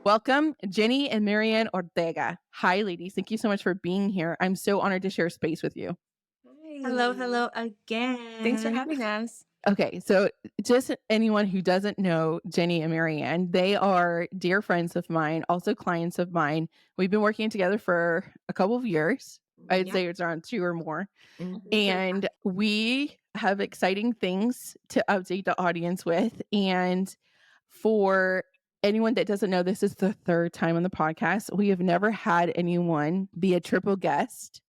Welcome, Jenny and Marianne Ortega. Hi, ladies. Thank you so much for being here. I'm so honored to share space with you. Hello, Hi. hello Thanks for again. having us. Okay, so just anyone who doesn't know Jenny and Marianne, they are dear friends of mine, also clients of mine. We've been working together for a couple of years. I'd Yeah. say it's around 2 or more. Mhm. And we have exciting things to update the audience with. And for anyone that doesn't know, this is the third time on the podcast. We have never had anyone be a triple guest.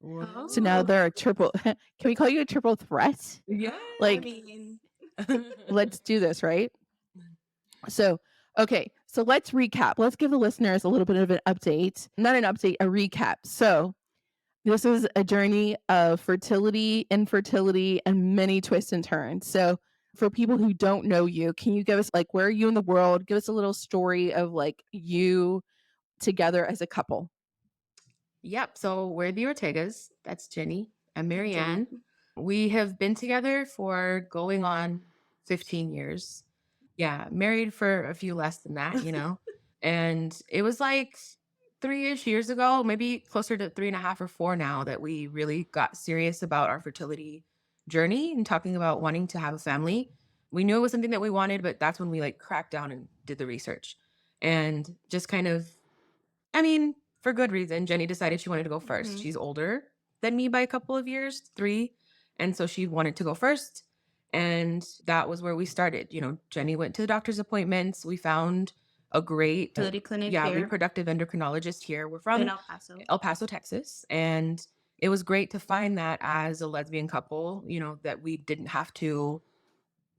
So now Whoa. they're a triple. Can we call you a triple threat? Yeah. I Like, mean, let's do this, right? So, okay. So let's recap. Let's give the listeners a little bit of an update. Not an update, a recap. So, this is a journey of fertility, infertility, and many twists and turns. So, for people who don't know you, can you give us like where are you in the world? Give us a little story of like you together as a couple. Yep. So we're the Ortegas. That's Jenny and Jenny. Marianne. We have been together for going on 15 years. Yeah. Married for a few less than that. And it was like 3-ish years ago, maybe closer to 3.5 or 4 now, that we really got serious about our fertility journey and talking about wanting to have a family. We knew it was something that we wanted, but that's when we like cracked down and did the research and just kind of, I mean, for good reason, Jenny decided she wanted to go first. Mhm. She's older than me by a couple of years, 3. And so she wanted to go first. And that was where we started. Jenny went to the doctor's appointments. We found a great, Fertility clinic yeah, here reproductive endocrinologist here. We're in from El Paso. El Paso, Texas. And it was great to find that as a lesbian couple, that we didn't have to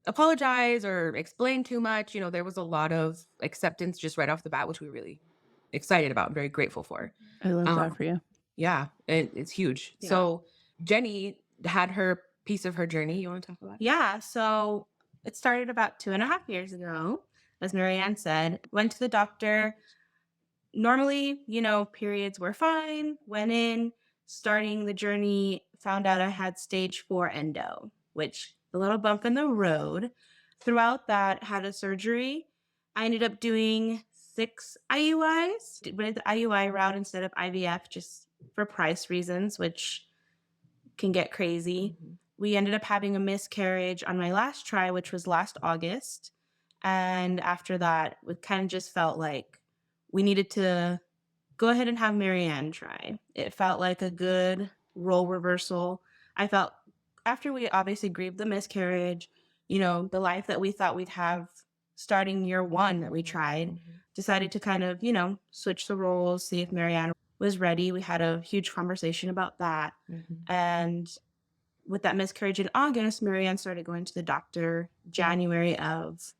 apologize or explain too much. There was a lot of acceptance just right off the bat, which we really excited about and very grateful for. I love that Um, for you. yeah, and it's huge. Yeah. So Jenny had her piece of her journey. You want to talk about it? Yeah. So it started about 2.5 years ago, as Marianne said. Went to the doctor. Normally, periods were fine. Went in, starting the journey, found out I had stage 4 endo, which a little bump in the road. Throughout that, had a surgery. I ended up doing 6 IUIs. Went the IUI route instead of IVF just for price reasons, which can get crazy. Mhm. We ended up having a miscarriage on my last try, which was last August. And after that, it kind of just felt like we needed to go ahead and have Marianne try. It felt like a good role reversal. I felt after we obviously grieved the miscarriage, the life that we thought we'd have starting year 1 that we tried, Mhm. decided to kind of, switch the roles, see if Marianne was ready. We had a huge conversation about that. Mhm. And with that miscarriage in August, Marianne started going to the doctor January of So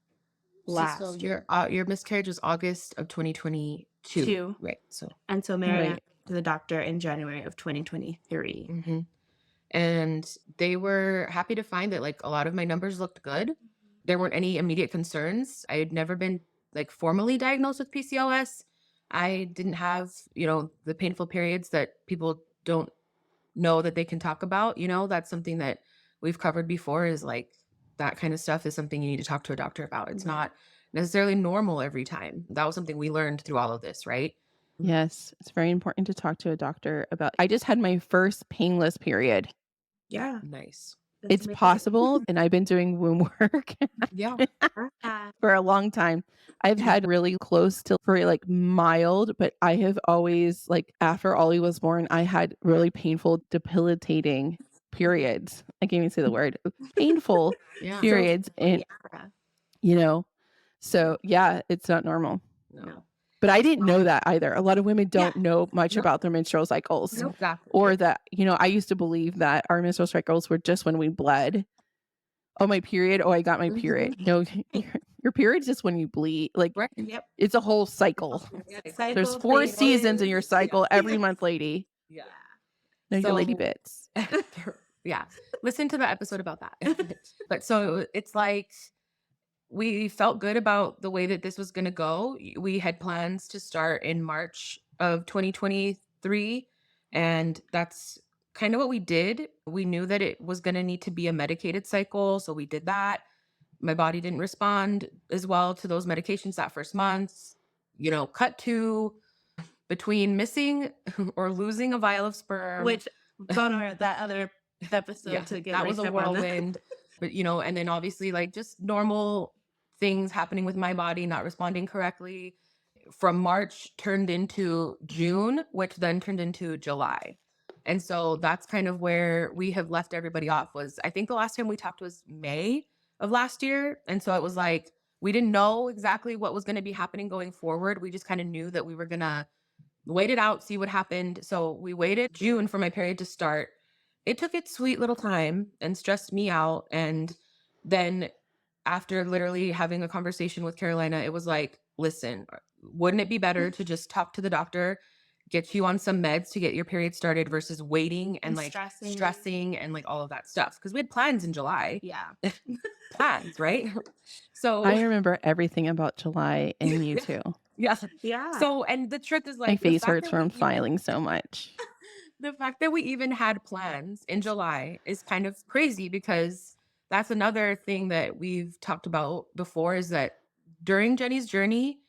last year. your miscarriage was August of 2022, 2. right? So. And so Marianne Right. went to the doctor in January of 2023. Mhm. And they were happy to find that like a lot of my numbers looked good. There weren't any immediate concerns. I had never been like formally diagnosed with PCOS. I didn't have, the painful periods that people don't know that they can talk about. That's something that we've covered before, is like that kind of stuff is something you need to talk to a doctor about. It's not necessarily normal every time. That was something we learned through all of this, right? Yes, it's very important to talk to a doctor about. I just had my first painless period. Yeah, Nice. that's It's amazing. possible, and I've been doing womb work Yeah. for a long time. I've had really close to for like mild, but I have always like after Ollie was born, I had really painful, debilitating periods. I can't even say the word. Painful Yeah. So, periods, and yeah, you know, so yeah, it's not normal. No. no. But I didn't know that either. A lot of women Yeah, don't know much No. about their menstrual cycles, nope. Exactly. or that, I used to believe that our menstrual cycles were just when we bled. Oh, my period. Oh, I got my period. Mhm. No, your period's just when you bleed. Like, Right. Yep. it's a whole cycle. Yeah, There's Cycle 4 phase. seasons in your Yeah. cycle every month, lady. Yeah. Know your lady So, bits. yeah, listen to the episode about that. But so it's like we felt good about the way that this was going to go. We had plans to start in March of 2023, and that's kind of what we did. We knew that it was going to need to be a medicated cycle, so we did that. My body didn't respond as well to those medications that first month. cut to between missing or losing a vial of sperm. Which Bono, that other episode to get that was a recap on that. whirlwind. But and then obviously like just normal things happening with my body, not responding correctly. From March turned into June, which then turned into July. And so that's kind of where we have left everybody off. Was I think the last time we talked was May of last year. And so it was like we didn't know exactly what was going to be happening going forward. We just kind of knew that we were going to wait it out, see what happened. So we waited June for my period to start. It took its sweet little time and stressed me out. And then after literally having a conversation with Carolina, it was like, listen, wouldn't it be better to just talk to the doctor, get you on some meds to get your period started versus waiting and like stressing and like all of that stuff? Because we had plans in July. Yeah. Plans, right? So I remember everything about July and you too. yeah. Yeah. So, and the truth is like, My the face fact hurts that we from even- filing so much. The fact that we even had plans in July is kind of crazy, because that's another thing that we've talked about before, is that during Jenny's journey,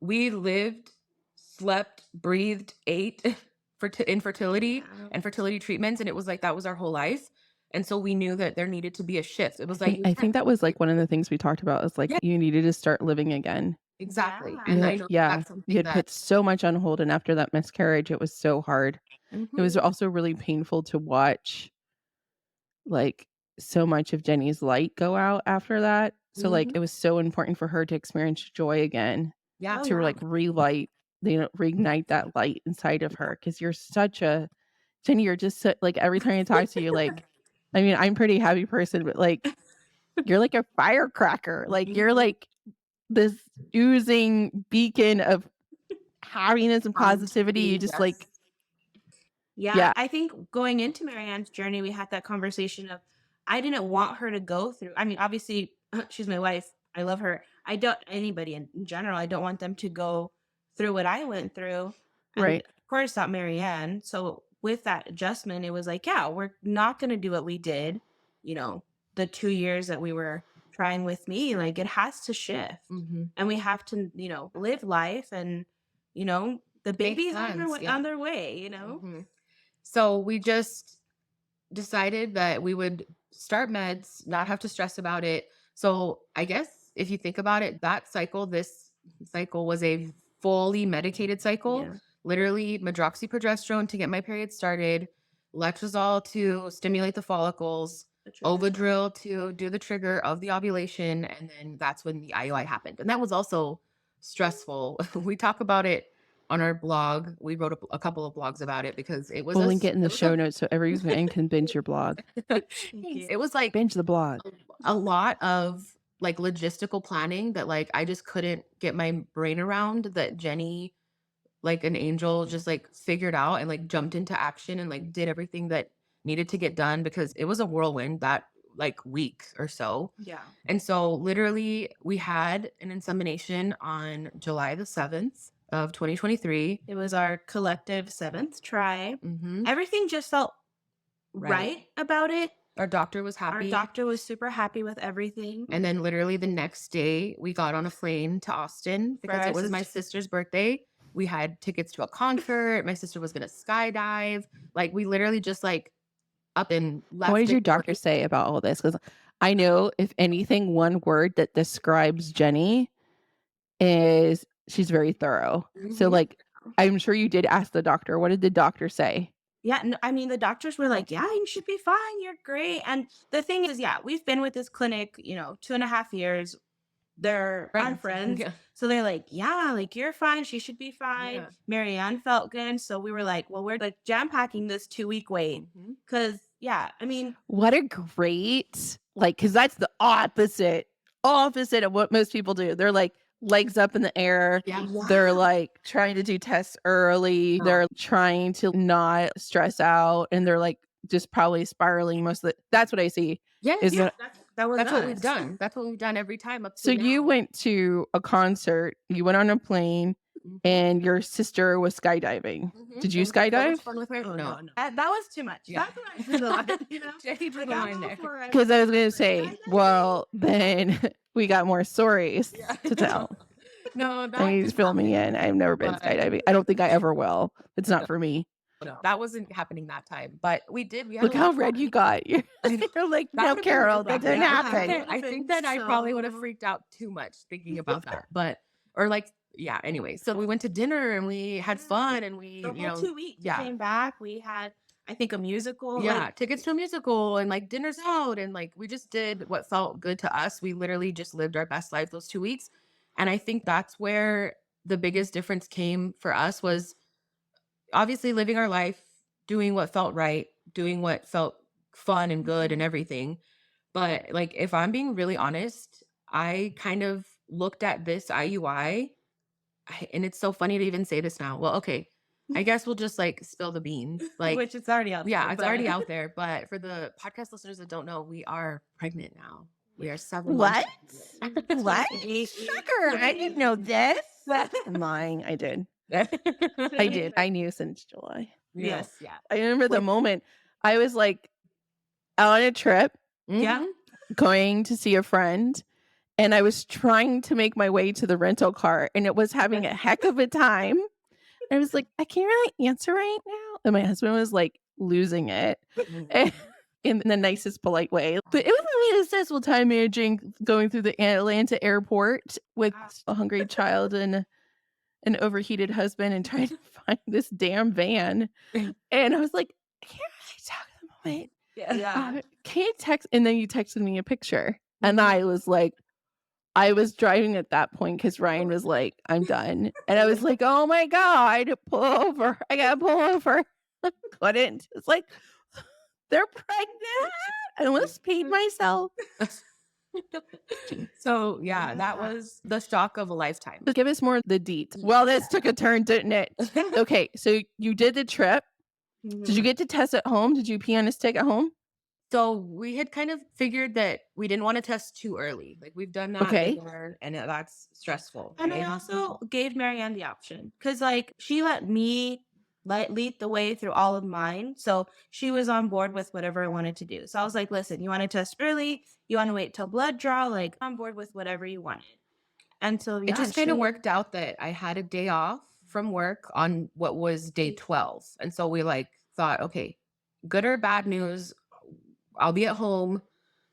we lived, slept, breathed, ate for infertility and fertility treatments. And it was like, that was our whole life. And so we knew that there needed to be a shift. It was like, I think that was like one of the things we talked about is like Yeah. you needed to start living again. exactly. Yeah. And I know that's you something had that put so much on hold, and after that miscarriage, it was so hard. Mhm. It was also really painful to watch like so much of Jenny's light go out after that. So like Mhm. it was so important for her to experience joy again, yeah. Oh, to yeah. like relight, reignite that light inside of her. Because you're such a Jenny, you're just like every time I talk to you, like, I mean, I'm a pretty happy person, but like you're like a firecracker. Like you're like this oozing beacon of happiness and positivity. You just like, Yeah, Yeah. I think going into Marianne's journey, we had that conversation of I didn't want her to go through. I mean, obviously, she's my wife. I love her. I don't, anybody in general, I don't want them to go through what I went through. And Right. of course, not Marianne. So with that adjustment, it was like, yeah, we're not going to do what we did, the 2 years that we were trying with me. Like it has to shift. Mhm. And we have to, live life and, the baby's plans, on their way, Mhm. So we just decided that we would start meds, not have to stress about it. So I guess if you think about it, this cycle was a fully medicated cycle. Yeah. Literally medroxyprogesterone to get my period started, letrozole to stimulate the follicles, Ovidril to do the trigger of the ovulation, and then that's when the IUI happened. And that was also stressful. We talk about it on our blog. We wrote a couple of blogs about it because it was We'll link it in the show notes so everyone can binge your blog. It was like Binge the blog. a lot of like logistical planning that like I just couldn't get my brain around, that Jenny, like an angel, just like figured out and like jumped into action and like did everything that needed to get done, because it was a whirlwind that like week or so. Yeah. And so literally we had an insemination on July the 7th of 2023. It was our collective 7th try. Mhm. Everything just felt right about it. Our doctor was happy. Our doctor was super happy with everything. And then literally the next day we got on a plane to Austin because our it was my sister's birthday. We had tickets to a concert. My sister was going to skydive. Like we literally just like up and left. What did it your doctor say about all this? Because I know, if anything, one word that describes Jenny is she's very thorough. So Mhm. like, I'm sure you did ask the doctor. What did the doctor say? Yeah, no, I mean, the doctors were like, yeah, you should be fine. You're great. And the thing is, yeah, we've been with this clinic, 2.5 years. They're our friends. Yeah. So they're like, yeah, like you're fine. She should be fine. Yeah. Marianne felt good. So we were like, well, we're like jam packing this 2-week wait. Mhm. Cause yeah, I mean, What a great, like, because that's the opposite of what most people do. They're like legs up in the air. Yeah. They're like trying to do tests early. They're trying to not stress out, and they're like just probably spiraling most of the. That's what I see. Yeah. Is yeah. that was That's what us. we've done. That's what we've done every time up to So you now. went to a concert, you went on a plane, Mhm. and your sister was skydiving. Mhm. Did you And so much skydive? fun with her? Oh, No. That was too much. Yeah. That's what I drew the line, Jenny drew Like, the I'm line all there. for it. Because I was going to Like, say, well, then we got more stories Yeah. to tell. No, that I need to didn't fill me in. happen, I've never been but skydiving. I don't think I ever will. It's not for me. no, that wasn't happening that time. But we had Look a lot how of red you fun. got. You're, I know. you're like, That no, would've been Carol, really that bad. didn't Yeah, happen. I think that I probably would have freaked out too much thinking about that. But or like, yeah, anyway. So we went to dinner and we had fun and we, The whole 2 weeks. yeah. Came back. We had, I think, a musical. Yeah, Like, tickets to a musical and like dinners out and like we just did what felt good to us. We literally just lived our best life those 2 weeks. And I think that's where the biggest difference came for us was obviously living our life, doing what felt right, doing what felt fun and good and everything. But like if I'm being really honest, I kind of looked at this IUI and it's so funny to even say this now. Well, okay. I guess we'll just like spill the beans. Like which it's already out yeah, there. it's but- already out there. But for the podcast listeners that don't know, we are pregnant now. We are 7 What? months. What? Sugar. I didn't know this. I'm lying. I did. I did. I knew since July. Yes. Yeah. I remember the With- moment I was like on a trip Yeah. Mhm. going to see a friend, and I was trying to make my way to the rental car, and it was having a heck of a time. I was like, I can't really answer right now. And my husband was like losing it in the nicest, polite way. But it was really a successful time managing going through the Atlanta airport with a hungry child and an overheated husband and trying to find this damn van. And I was like, I can't really talk at the moment. Yeah. Can you text? And then you texted me a picture. And I was like, I was driving at that point because Ryan was like, I'm done. And I was like, oh my God, pull over. I got to pull over. Couldn't. It's like, they're pregnant. I almost peed myself. So yeah, that was the shock of a lifetime. But give us more of the deets. Well, this took a turn, didn't it? Okay, so you did the trip. Did you get to test at home? Did you pee on a stick at home? So we had kind of figured that we didn't want to test too early. Like we've done that Okay. before, and that's stressful. And I also gave Marianne the option because, like, she let me lead the way through all of mine. So she was on board with whatever I wanted to do. So I was like, listen, you want to test early? You want to wait till blood draw? Like, I'm on board with whatever you wanted. And so it just kind of worked out that I had a day off from work on what was day 12. And so we like thought, okay, good or bad news, I'll be at home,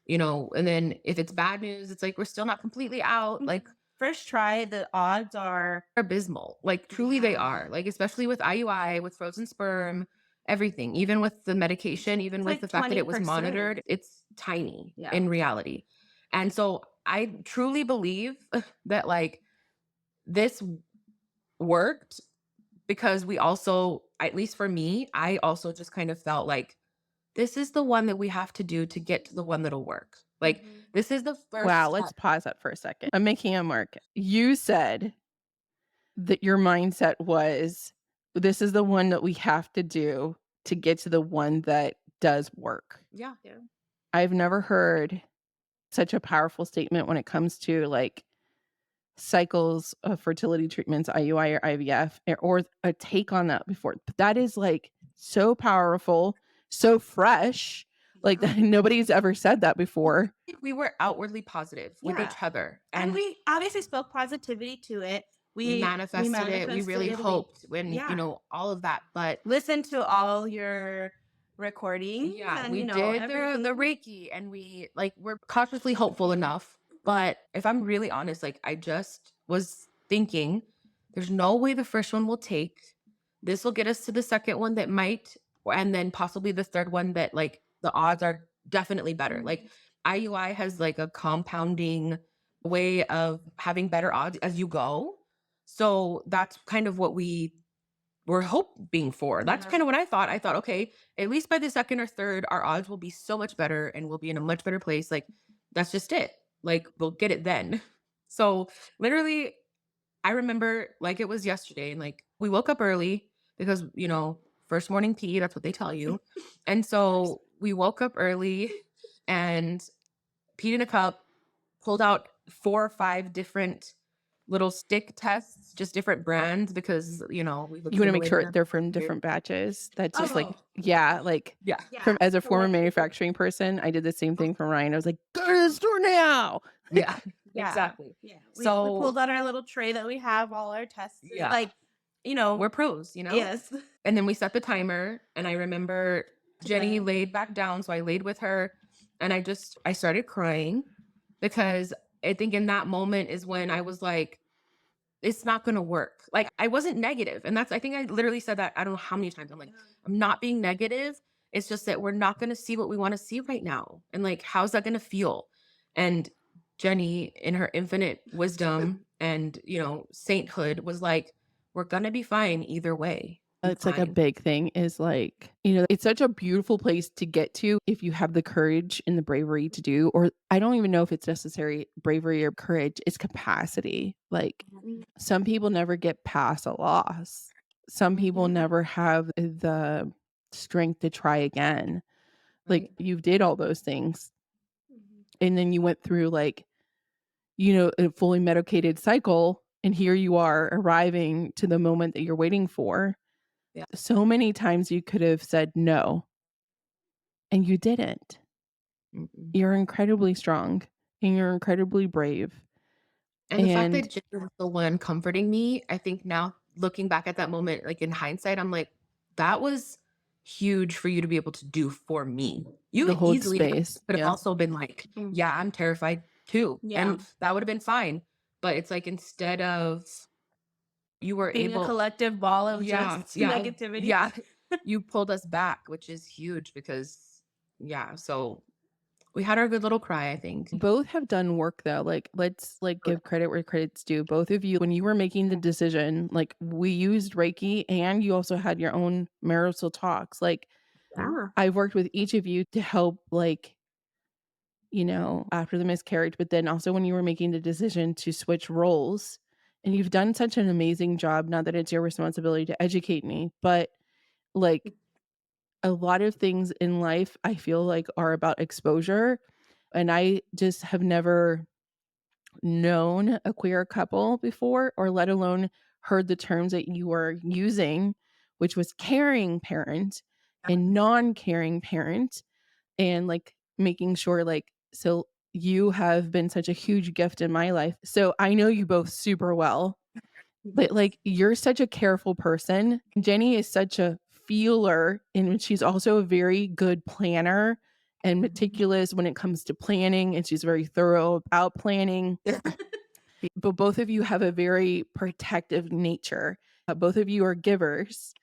and then if it's bad news, it's like we're still not completely out. Like first try, the odds are abysmal. Like truly they Yeah. are. Like especially with IUI, with frozen sperm, everything, even with the medication, even It's with like the fact that it was 20%. monitored, it's tiny Yeah. in reality. And so I truly believe that like this worked because we also, at least for me, I also just kind of felt like this is the one that we have to do to get to the one that'll work. Like this is the first Wow, let's step. pause that for a second. I'm making a mark. You said that your mindset was this is the one that we have to do to get to the one that does work. Yeah. I've never heard such a powerful statement when it comes to like cycles of fertility treatments, IUI or IVF, or a take on that before. But that is like so powerful, so fresh, like that nobody's ever said that before. We were outwardly positive with Yeah. each other. and we obviously spoke positivity to it. We manifested it. We really hoped when, Yeah. all of that. But Listen to all your recordings. yeah, and, we you know, did everything. the Reiki and we're cautiously hopeful enough. But if I'm really honest, like I just was thinking there's no way the first one will take. This will get us to the second one that might, and then possibly the third one that like the odds are definitely better. Like IUI has like a compounding way of having better odds as you go. So that's kind of what we were hoping for. That's Yeah. kind of what I thought. I thought, okay, at least by the second or third, our odds will be so much better and we'll be in a much better place. Like, that's just it. Like, we'll get it then. So, literally, I remember like it was yesterday, and like we woke up early because, first morning pee, that's what they tell you. And so we woke up early and peed in a cup, pulled out 4 or 5 different little stick tests, just different brands because, we've You want to make sure accumulated they're them. from different batches. That's just like, Oh. yeah, like Yeah. from as a So former what- manufacturing person, I did the same thing for Ryan. I was like, go to the store now. Yeah. Yeah. Exactly. Yeah. We So pulled out our little tray that we have all our tests. in. Yeah. Like, you know, we're pros, you know? yes. And then we set the timer, and I remember Jenny Okay. laid back down, so I laid with her, and I started crying because I think in that moment is when I was like, it's not going to work. Like, I wasn't negative. And I think I literally said that, I don't know how many times. I'm like, I'm not being negative. It's just that we're not going to see what we want to see right now. And like, how's that going to feel? And Jenny, in her infinite wisdom and, sainthood, was like, we're going to be fine either way. Be It's like a fine. big thing is like, it's such a beautiful place to get to if you have the courage and the bravery to do, or I don't even know if it's necessary bravery or courage, it's capacity. Like some people never get past a loss. Some people Mhm. never have the strength to try again. Like you did all those things. And then you went through like, a fully medicated cycle. And here you are arriving to the moment that you're waiting for. Yeah. So many times you could have said no, and you didn't. Mm-mm. You're incredibly strong and you're incredibly brave. And the fact And that Jenny was the one comforting me, I think now looking back at that moment, like in hindsight, I'm like, that was huge for you to be able to do for me. You the whole easily space. could have Yeah. also been like, yeah, I'm terrified too. Yeah. And that would have been fine. But it's like instead of you were Being able a collective ball of just negativity. Yeah. You pulled us back, which is huge because so we had our good little cry, I think. Both have done work though. Like let's give credit where credit's due. Both of you, when you were making the decision, like we used Reiki and you also had your own marital talks. Like Yeah. I've worked with each of you to help after the miscarriage, but then also when you were making the decision to switch roles. And you've done such an amazing job, not that it's your responsibility to educate me, but like a lot of things in life I feel like are about exposure. And I just have never known a queer couple before, or let alone heard the terms that you were using, which was caring parent and non-caring parent, and like making sure so you have been such a huge gift in my life. So I know you both super well. But like you're such a careful person. Jenny is such a feeler, and she's also a very good planner and meticulous when it comes to planning, and she's very thorough about planning. But both of you have a very protective nature. Both of you are givers,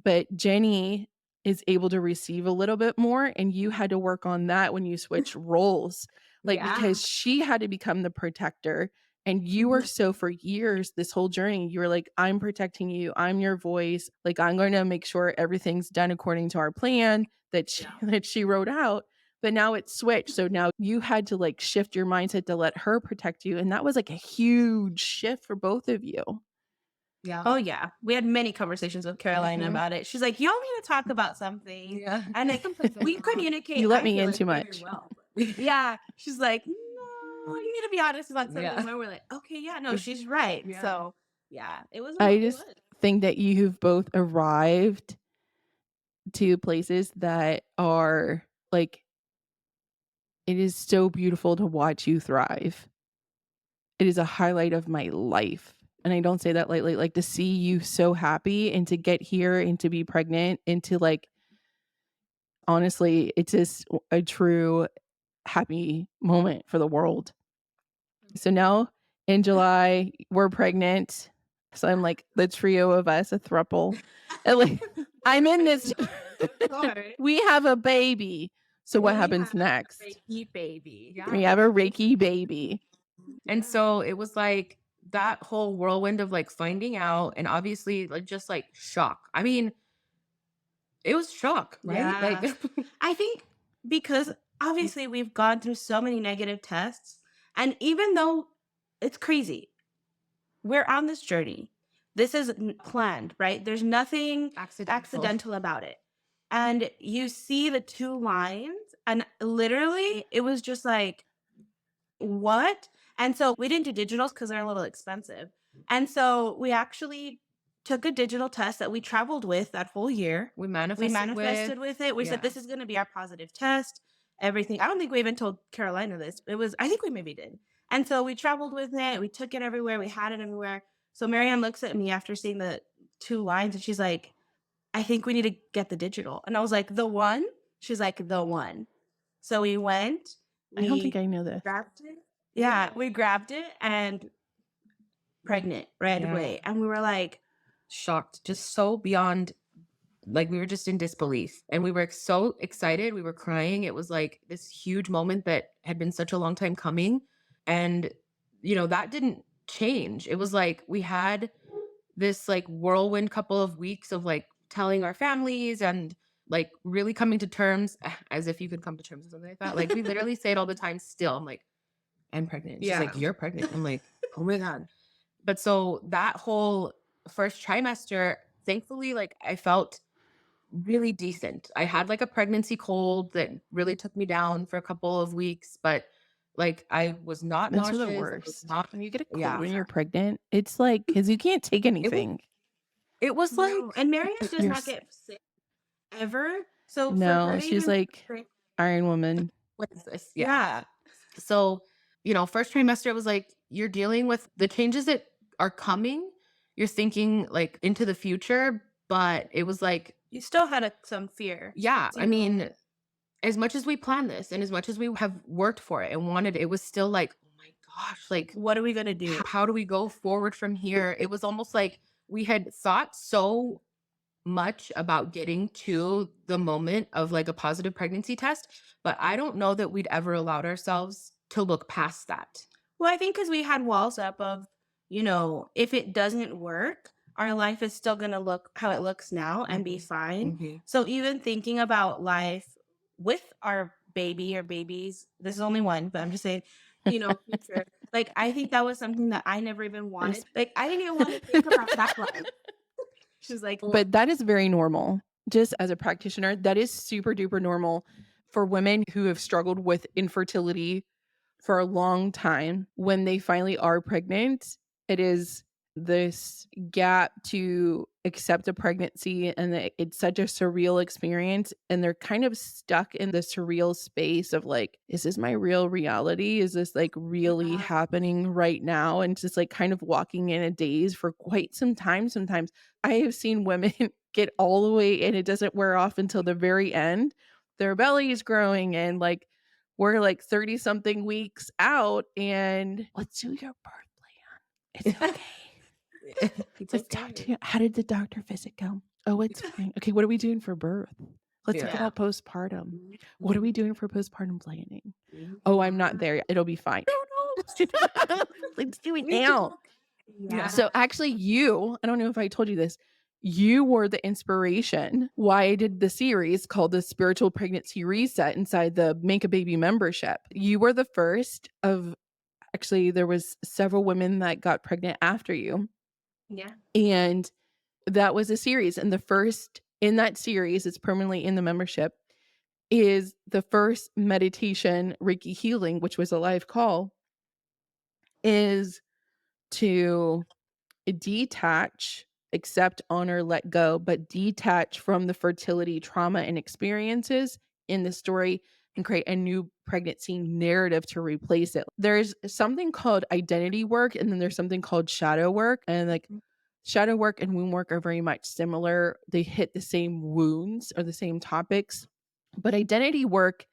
but Jenny is able to receive a little bit more, and you had to work on that when you switch roles. Because she had to become the protector, and you were so for years this whole journey you were like, I'm protecting you, I'm your voice, like I'm going to make sure everything's done according to our plan that she wrote out. But now it's switched, so now you had to like shift your mindset to let her protect you, and that was like a huge shift for both of you. Yeah. Oh yeah. We had many conversations with Carolina about it. She's like, y'all need to talk about something. Yeah. And like, we communicate. You let I me feel in like, too very much. well. Yeah. She's like, no, you need to be honest about something. Yeah. Where we're like, okay, yeah, no, she's right. Yeah. So yeah, it was. I just think that you've both arrived to places that are like, it is so beautiful to watch you thrive. It is a highlight of my life. And I don't say that lightly, like to see you so happy and to get here and to be pregnant and to like, honestly, it's just a true happy moment for the world. So now in July, we're pregnant. So I'm like the trio of us, a throuple. And like, I'm in this. We have a baby. So what happens next? Reiki baby. Yeah. We have a Reiki baby. And so it was like that whole whirlwind of like finding out, and obviously like just like shock. I mean, it was shock, right? Yeah. Like I think because obviously we've gone through so many negative tests, and even though it's crazy, we're on this journey. This is planned, right? There's nothing accidental about it. And you see the two lines, and literally it was just like, what? And so we didn't do digitals because they're a little expensive. And so we actually took a digital test that we traveled with that whole year. we We manifested, manifested with it. We yeah. said, this is going to be our positive test. Everything. I don't think we even told Carolina this. I think we maybe did. And so we traveled with it. We took it everywhere. We had it everywhere. So Marianne looks at me after seeing the 2 lines and she's like, I think we need to get the digital. And I was like, the one? She's like, the one. So we went, I don't think we I know this. grabbed it. Yeah, we grabbed it and pregnant right Yeah. away. And we were like, Shocked, just so beyond, like we were just in disbelief, and we were so excited, we were crying. It was like this huge moment that had been such a long time coming, and that didn't change. It was like we had this like whirlwind couple of weeks of like telling our families and like really coming to terms, as if you could come to terms with something like that. Like we literally say it all the time still. I'm like, I'm pregnant. She's like, you're pregnant. I'm like, oh my God. But so that whole first trimester, thankfully, like I felt really decent. I had like a pregnancy cold that really took me down for a couple of weeks, but like I was not Those are nauseous. the I was worst. not, When you get a cold yeah. when you're pregnant, it's like because you can't take anything. It was like, no. And Marianne does You're not get sick ever. So for No, her to she's even like Iron Woman. what is this? yeah. So, first trimester, it was like you're dealing with the changes that are coming. You're thinking like into the future, but it was like, You still had some fear. yeah, So I you- mean, as much as we planned this and as much as we have worked for it and wanted it, was still like, oh my gosh, like, what are we gonna do? how do we go forward from here? It was almost like we had thought so much about getting to the moment of like a positive pregnancy test, but I don't know that we'd ever allowed ourselves to look past that. Well, I think because we had walls up of, if it doesn't work, our life is still gonna look how it looks now and be fine. So even thinking about life with our baby or babies, this is only one, but I'm just saying, future. Like I think that was something that I never even wanted. Like I didn't even want to think about that life. She's like, But that is very normal. Just as a practitioner, that is super duper normal for women who have struggled with infertility for a long time. When they finally are pregnant, it is this gap to accept a pregnancy, and it's such a surreal experience. And they're kind of stuck in the surreal space of like, is this my real reality? Is this like really happening right now? And just like kind of walking in a daze for quite some time. Sometimes I have seen women get all the way and it doesn't wear off until the very end. Their belly is growing and like we're like 30 something weeks out and let's do your birth plan. It's okay. Let's talk to you. How did the doctor visit go? Oh, it's fine. Okay, what are we doing for birth? Let's talk Yeah. about postpartum. What are we doing for postpartum planning? Oh, I'm not there yet. It'll be fine. No. Let's do it now. yeah. So actually I don't know if I told you this, you were the inspiration why I did the series called the Spiritual Pregnancy Reset inside the Make a Baby membership. You were the first of, actually there was several women that got pregnant after you. Yeah. And that was a series. And the first in that series, it's permanently in the membership, is the first meditation, Reiki healing, which was a live call, is to detach, accept, honor, let go, but detach from the fertility trauma and experiences in the story and create a new pregnancy narrative to replace it. There's something called identity work, and then there's something called shadow work. And like shadow work and womb work are very much similar. They hit the same wounds or the same topics. But identity work,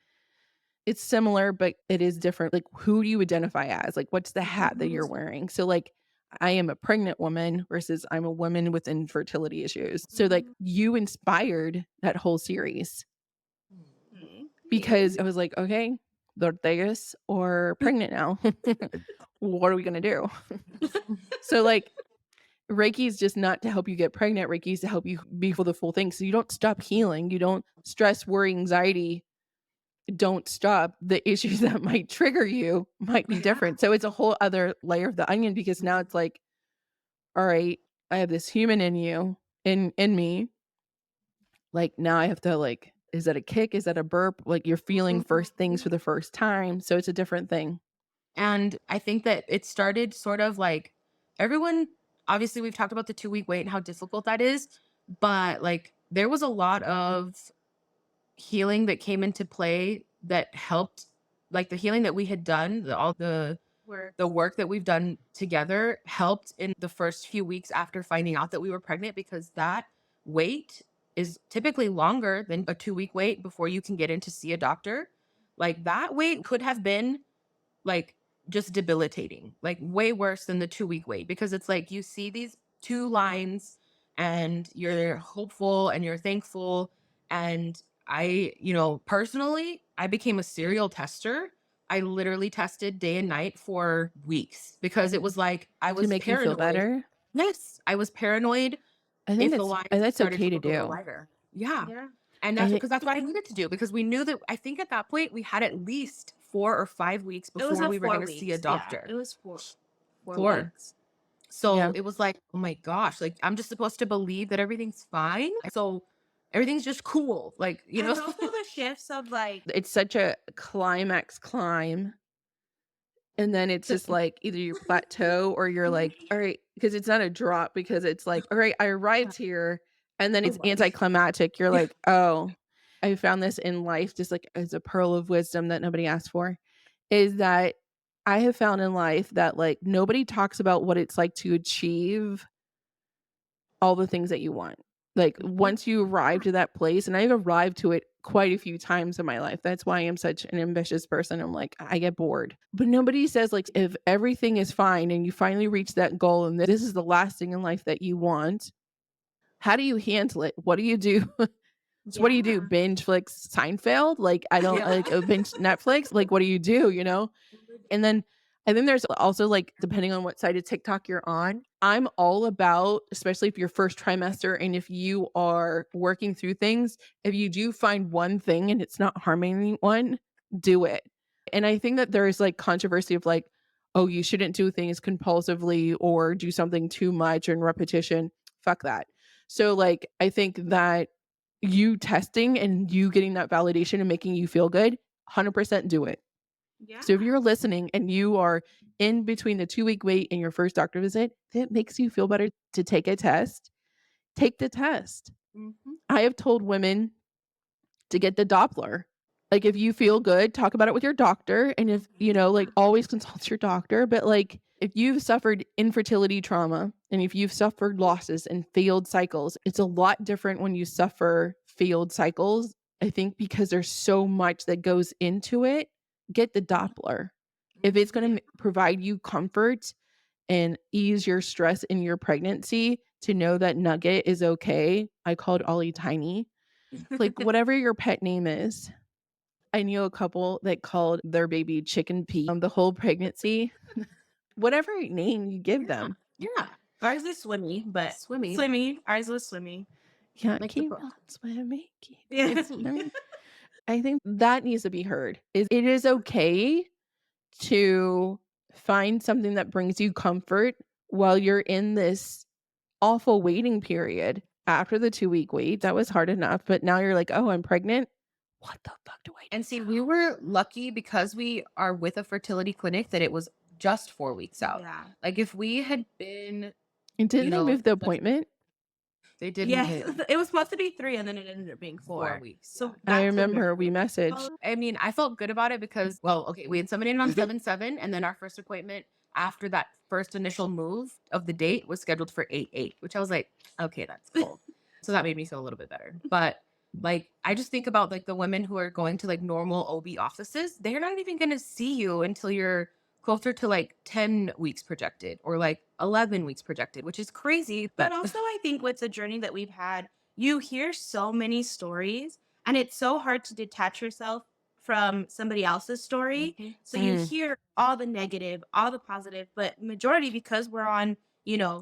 it's similar, but it is different. Like, who do you identify as? Like, what's the hat that you're wearing? So, like, I am a pregnant woman versus I'm a woman with infertility issues. So, like, you inspired that whole series because I was like, okay, the Ortegas or pregnant now. What are we going to do? So, like, Reiki is just not to help you get pregnant. Reiki is to help you be for the full thing. So, you don't stop healing. You don't stress, worry, anxiety. Don't stop. The issues that might trigger you might be different. So it's a whole other layer of the onion because now it's like, all right, I have this human in you, in me. Like now I have to like, is that a kick? Is that a burp? Like you're feeling first things for the first time. So it's a different thing. And I think that it started sort of like everyone, obviously we've talked about the 2-week wait and how difficult that is, but like there was a lot of healing that came into play that helped, like the healing that we had done, all the the work that we've done together helped in the first few weeks after finding out that we were pregnant, because that wait is typically longer than a 2-week wait before you can get in to see a doctor. Like that wait could have been like just debilitating, like way worse than the 2-week wait, because it's like you see these two lines and you're hopeful and you're thankful. And I, personally, I became a serial tester. I literally tested day and night for weeks because it was like I To was make you feel paranoid. better. Yes, I was paranoid I think if the lines that's started okay to to look a little do. lighter. Yeah. Yeah. And I that's think because that's what I needed to do, because we knew that I think at that point we had at least 4 or 5 weeks It was before a we were 4 going to see a weeks. Yeah, doctor. it was four 4. weeks. So Yeah. it was like, oh my gosh, like I'm just supposed to believe that everything's fine. So everything's just cool. Like, And also the shifts of like, it's such a climax climb. And then it's just like either you plateau or you're like, all right, because it's not a drop, because it's like, all right, I arrived here. And then it's Oh, wow. anticlimactic. You're like, oh, I found this in life just like as a pearl of wisdom that nobody asked for, is that I have found in life that like nobody talks about what it's like to achieve all the things that you want. Like once you arrive to that place, and I've arrived to it quite a few times in my life. That's why I am such an ambitious person. I'm like, I get bored. But nobody says like if everything is fine and you finally reach that goal and this is the last thing in life that you want, how do you handle it? What do you do? So what do you do? Yeah. Binge flicks Seinfeld? Like I don't like binge Netflix. Like what do you do? And then I think there's also like depending on what side of TikTok you're on, I'm all about, especially if you're first trimester and if you are working through things, if you do find one thing and it's not harming anyone, do it. And I think that there's like controversy of like, oh, you shouldn't do things compulsively or do something too much in repetition. Fuck that. So like I think that you testing and you getting that validation and making you feel good, 100% do it. Yeah. So if you're listening and you are in between the 2-week wait and your first doctor visit, if it makes you feel better to take a test, take the test. I have told women to get the Doppler. Like if you feel good, talk about it with your doctor. And if, like always consult your doctor. But like if you've suffered infertility trauma and if you've suffered losses and failed cycles, it's a lot different when you suffer failed cycles. I think because there's so much that goes into it, get the Doppler. If it's going to provide you comfort and ease your stress in your pregnancy to know that Nugget is okay. I called Ollie Tiny. Like whatever your pet name is. I knew a couple that called their baby Chicken Pea the whole pregnancy. Whatever name you give them. Yeah. Ours is Swimmy, but Swimmy. Swimmy. Ours was Swimmy. Yeah, Like the keep book. on swimming. Yeah. I think that needs to be heard. It is okay to find something that brings you comfort while you're in this awful waiting period. After the 2-week wait, that was hard enough. But now you're like, oh, I'm pregnant. What the fuck do I do? And see, we were lucky because we are with a fertility clinic that it was just 4 weeks out. Yeah. Like if we had been, And didn't you they know, move the let's- appointment? they didn't Yes, hit it was supposed to be 3, and then it ended up being 4 4 weeks. So I that's remember we America. messaged. I mean, I felt good about it because, well, okay, we inseminated on 7/7, and then our first appointment after that first initial move of the date was scheduled for 8/8, which I was like, okay, that's cool. So that made me feel a little bit better. But like, I just think about like the women who are going to like normal OB offices, they're not even going to see you until you're closer to like 10 weeks projected or like 11 weeks projected, which is crazy. But also, I think with the journey that we've had, you hear so many stories, and it's so hard to detach yourself from somebody else's story. So you hear all the negative, all the positive, but majority because we're on,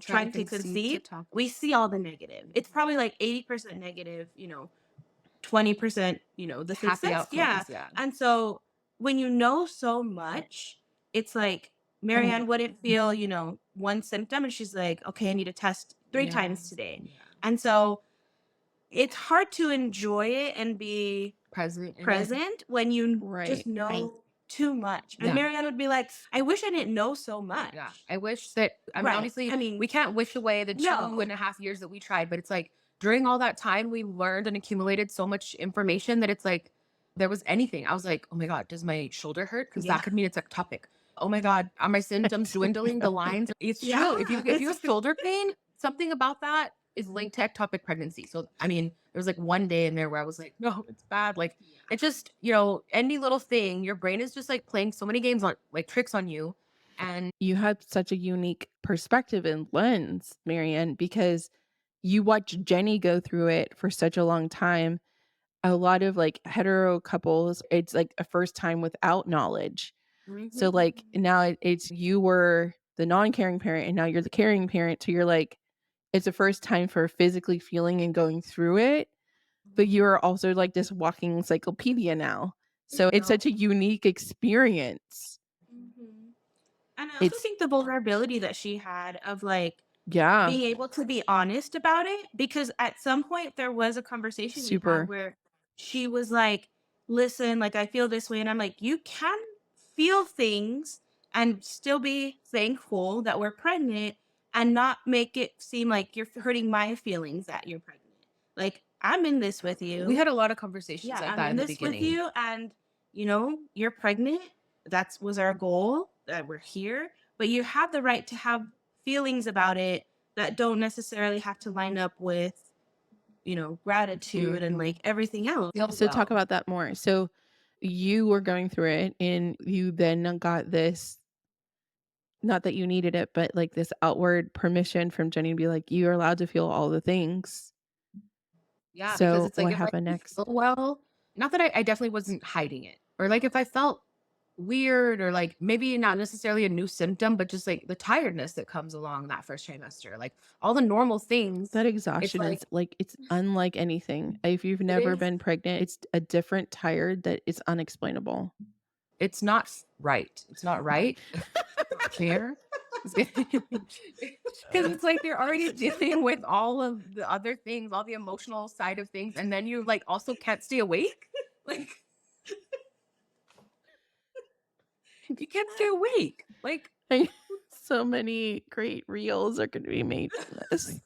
trying to conceive, we see all the negative. It's probably like 80% negative, 20%, the Happy success. outcomes, Yeah. And so when you know so much, it's like Marianne wouldn't feel, one symptom and she's like, okay, I need to test 3 times today. Yeah. And so it's hard to enjoy it and be Present. when you Right. just know too much. And Yeah. Marianne would be like, I wish I didn't know so much. Yeah. I wish that, I mean, Right. obviously, I mean, we can't wish away the No. 2.5 years that we tried, but it's like during all that time, we learned and accumulated so much information that it's like there was anything. I was like, oh my God, does my shoulder hurt? Because Yeah. that could mean it's ectopic. oh my God, are my symptoms dwindling? The lines. It's true. If you have shoulder pain, something about that is linked to ectopic pregnancy. So I mean, there was like one day in there where I was like, no, it's bad. Like it just, any little thing, your brain is just like playing so many games on like tricks on you. And You had such a unique perspective and lens, Marianne, because you watched Jenny go through it for such a long time. A lot of like hetero couples, it's like a first time without knowledge. So like now it's you were the non-caring parent and now you're the caring parent. So you're like, it's the first time for physically feeling and going through it, but you're also like this walking encyclopedia now. So it's such a unique experience. And I also It's think the vulnerability that she had of like yeah, being able to be honest about it, because at some point there was a conversation we super. had where she was like, listen, like I feel this way. And I'm like, you can feel things and still be thankful that we're pregnant and not make it seem like you're hurting my feelings that you're pregnant. Like I'm in this with you. we had a lot of conversations Yeah, like I'm that in in the this with beginning. you, and you're pregnant. That was our goal. That we're here, but you have the right to have feelings about it that don't necessarily have to line up with, gratitude and like everything else. So talk about that more. So you were going through it and you then got this, not that you needed it, but like this outward permission from Jenny to be like, you're allowed to feel all the things. Yeah, because So it's like what if I happened didn't next? feel well, not that I definitely wasn't hiding it, or like if I felt weird, or like maybe not necessarily a new symptom, but just like the tiredness that comes along that first trimester, like all the normal things. That It's exhaustion like is like, it's unlike anything. If you've it never is. been pregnant, it's a different tired that is unexplainable. It's not right. It's not right. Fair. Because it's like you're already dealing with all of the other things, all the emotional side of things, and then you like also can't stay awake. Like you can't stay awake. Like So many great reels are going to be made from this.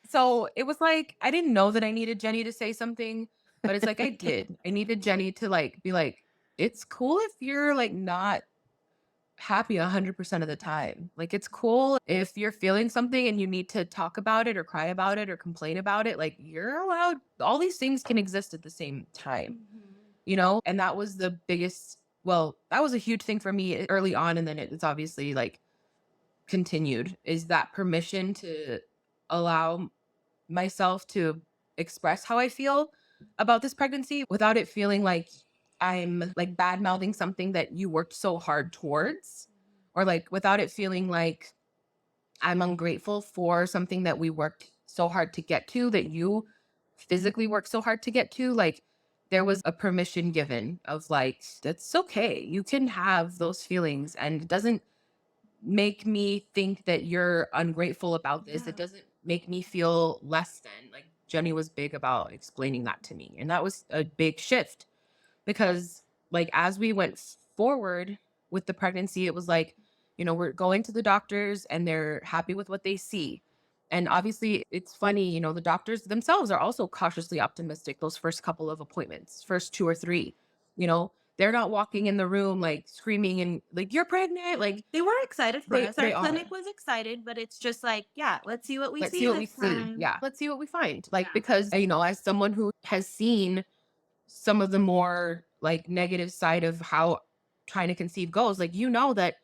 so it was like I didn't know that I needed Jenny to say something, but it's like I did. I needed Jenny to like be like, it's cool if you're like not happy 100% of the time. Like it's cool if you're feeling something and you need to talk about it or cry about it or complain about it. Like you're allowed, all these things can exist at the same time, And that was the biggest, well, that was a huge thing for me early on. And then it's obviously like continued, is that permission to allow myself to express how I feel about this pregnancy without it feeling like I'm like bad mouthing something that you worked so hard towards, or like without it feeling like I'm ungrateful for something that we worked so hard to get to, that you physically worked so hard to get to. Like there was a permission given of like, that's okay. You can have those feelings and it doesn't make me think that you're ungrateful about this. It doesn't make me feel less than. Like Jenny was big about explaining that to me. And that was a big shift because like as we went forward with the pregnancy, it was like, we're going to the doctors and they're happy with what they see. And obviously it's funny, the doctors themselves are also cautiously optimistic those first couple of appointments, first two or three, you know, they're not walking in the room like screaming and like, you're pregnant. Like They were excited for us. Our they clinic are. was excited, but it's just like, yeah, let's see what we Let's see see what we this see. time. Yeah. Let's see what we find. Like, Yeah. because, as someone who has seen some of the more like negative side of how trying to conceive goes, like, that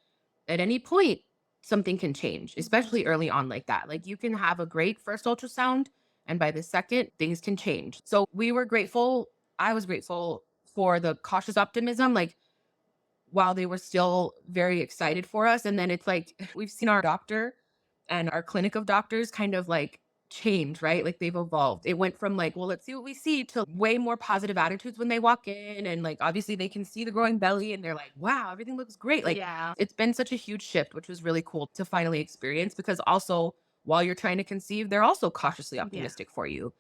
at any point something can change, especially early on like that. Like you can have a great first ultrasound and by the second things can change. So we were grateful. I was grateful for the cautious optimism. Like while they were still very excited for us. And then it's like we've seen our doctor and our clinic of doctors kind of like change, right? Like they've evolved. It went from like, well, let's see what we see, to way more positive attitudes when they walk in. And like obviously they can see the growing belly and they're like, wow, everything looks great. Like Yeah. it's been such a huge shift, which was really cool to finally experience, because also while you're trying to conceive, they're also cautiously optimistic for you.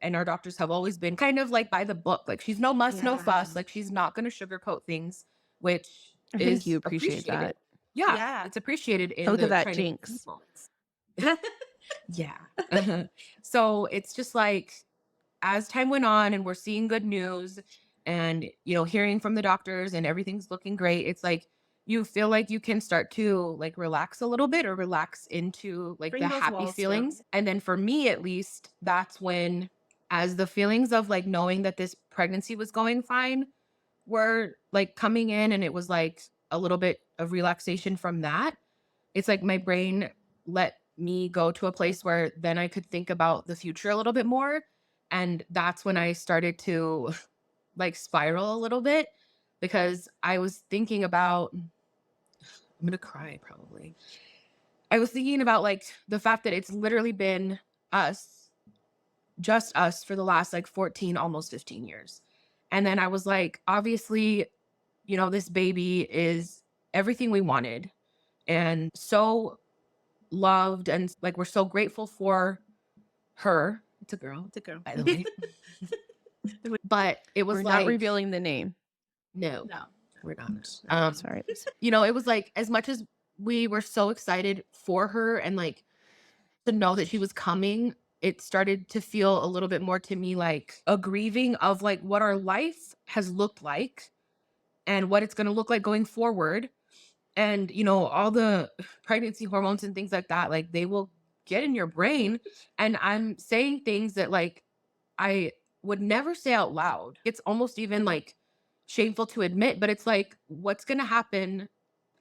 And our doctors have always been kind of like by the book. Like she's no muss, no fuss. Like she's not going to sugarcoat things, which I think is you appreciate appreciated. that. Yeah, it's appreciated in Look the at that, trying to conceive Jinx. moments. Yeah. So it's just like as time went on and we're seeing good news and hearing from the doctors and everything's looking great, it's like you feel like you can start to like relax a little bit or relax into like Bring the those happy walls feelings. down. And then for me, at least, that's when, as the feelings of like knowing that this pregnancy was going fine were like coming in, and it was like a little bit of relaxation from that, it's like my brain let me go to a place where then I could think about the future a little bit more. And that's when I started to like spiral a little bit, because I was thinking about, I'm gonna cry probably. I was thinking about like the fact that it's literally been us, just us for the last like 14, almost 15 years. And then I was like, obviously, this baby is everything we wanted and so loved. And like, we're so grateful for her. It's a girl, It's a girl. by the way. But it was We're like, not revealing the name. no, No. we're not. Sorry. It was like, as much as we were so excited for her and like to know that she was coming, it started to feel a little bit more to me like a grieving of like what our life has looked like and what it's going to look like going forward. And, all the pregnancy hormones and things like that, like they will get in your brain. And I'm saying things that like I would never say out loud. It's almost even like shameful to admit, but it's like, what's going to happen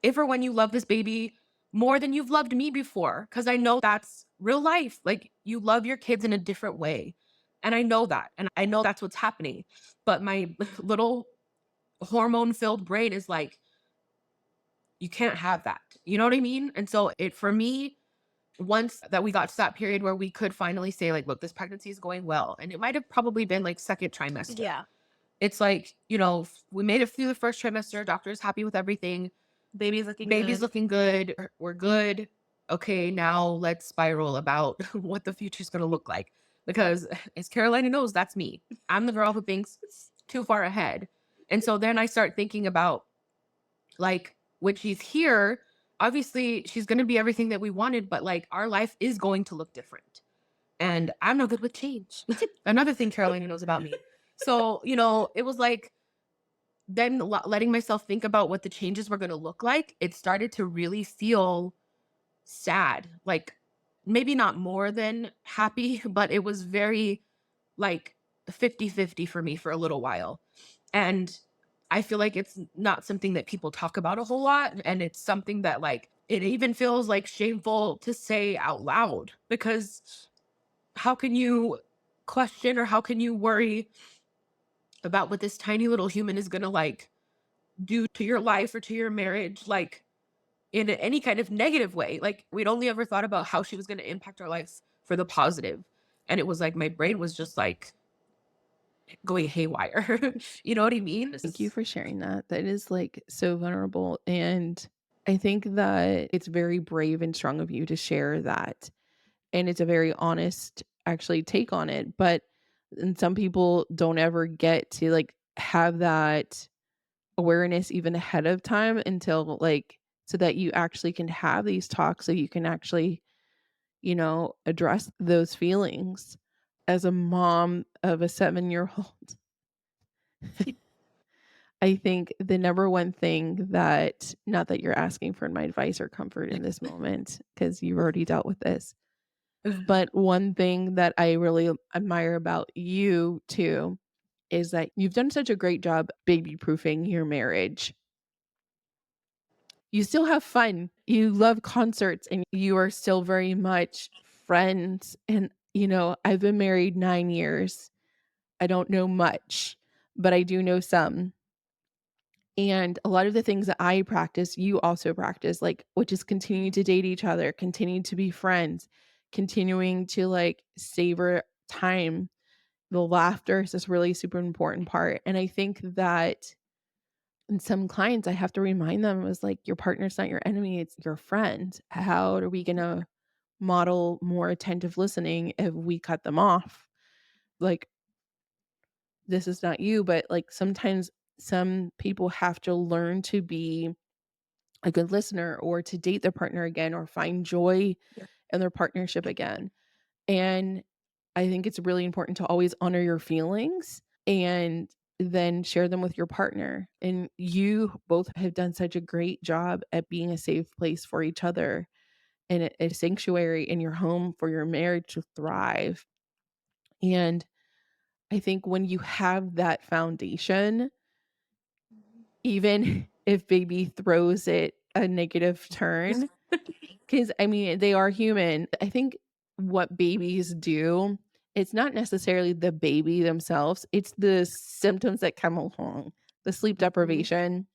if or when you love this baby more than you've loved me before? Because I know that's real life. Like you love your kids in a different way. And I know that. And I know that's what's happening. But my little hormone filled brain is like, you can't have that. You know what I mean? And so for me, once that we got to that period where we could finally say like, look, this pregnancy is going well. And it might have probably been like second trimester. Yeah. It's like, we made it through the first trimester. Doctor's happy with everything. Baby's looking Baby's good. looking good. We're good. Okay, now let's spiral about what the future's going to look like. Because as Carolina knows, that's me. I'm the girl who thinks too far ahead. And so then I start thinking about like when she's here, obviously she's going to be everything that we wanted, but like our life is going to look different. And I'm no good with change. Another thing Carolina knows about me. So, it was like, then letting myself think about what the changes were going to look like, it started to really feel sad. Like maybe not more than happy, but it was very like 50-50 for me for a little while. And I feel like it's not something that people talk about a whole lot. And it's something that like, it even feels like shameful to say out loud, because how can you question or how can you worry about what this tiny little human is going to like do to your life or to your marriage, like in any kind of negative way? Like we'd only ever thought about how she was going to impact our lives for the positive. And it was like, my brain was just like going haywire. You know what I mean? Thank you for sharing that. That is like so vulnerable. And I think that it's very brave and strong of you to share that. And it's a very honest actually take on it. But and some people don't ever get to like have that awareness even ahead of time until like so that you actually can have these talks so you can actually, address those feelings. As a mom of a 7-year-old, I think the number one thing that, not that you're asking for my advice or comfort in this moment, because you've already dealt with this, but one thing that I really admire about you too is that you've done such a great job baby proofing your marriage. You still have fun. You love concerts and you are still very much friends. And, I've been married 9 years. I don't know much, but I do know some. And a lot of the things that I practice, you also practice, like, which is continuing to date each other, continuing to be friends, continuing to like savor time. The laughter is this really super important part. And I think that in some clients, I have to remind them was like, your partner's not your enemy, it's your friend. How are we going to model more attentive listening if we cut them off? Like, this is not you, but like sometimes some people have to learn to be a good listener or to date their partner again or find joy in their partnership again. And I think it's really important to always honor your feelings and then share them with your partner. And you both have done such a great job at being a safe place for each other and a sanctuary in your home for your marriage to thrive. And I think when you have that foundation, even if baby throws it a negative turn, because I mean, they are human. I think what babies do, it's not necessarily the baby themselves, it's the symptoms that come along, the sleep deprivation,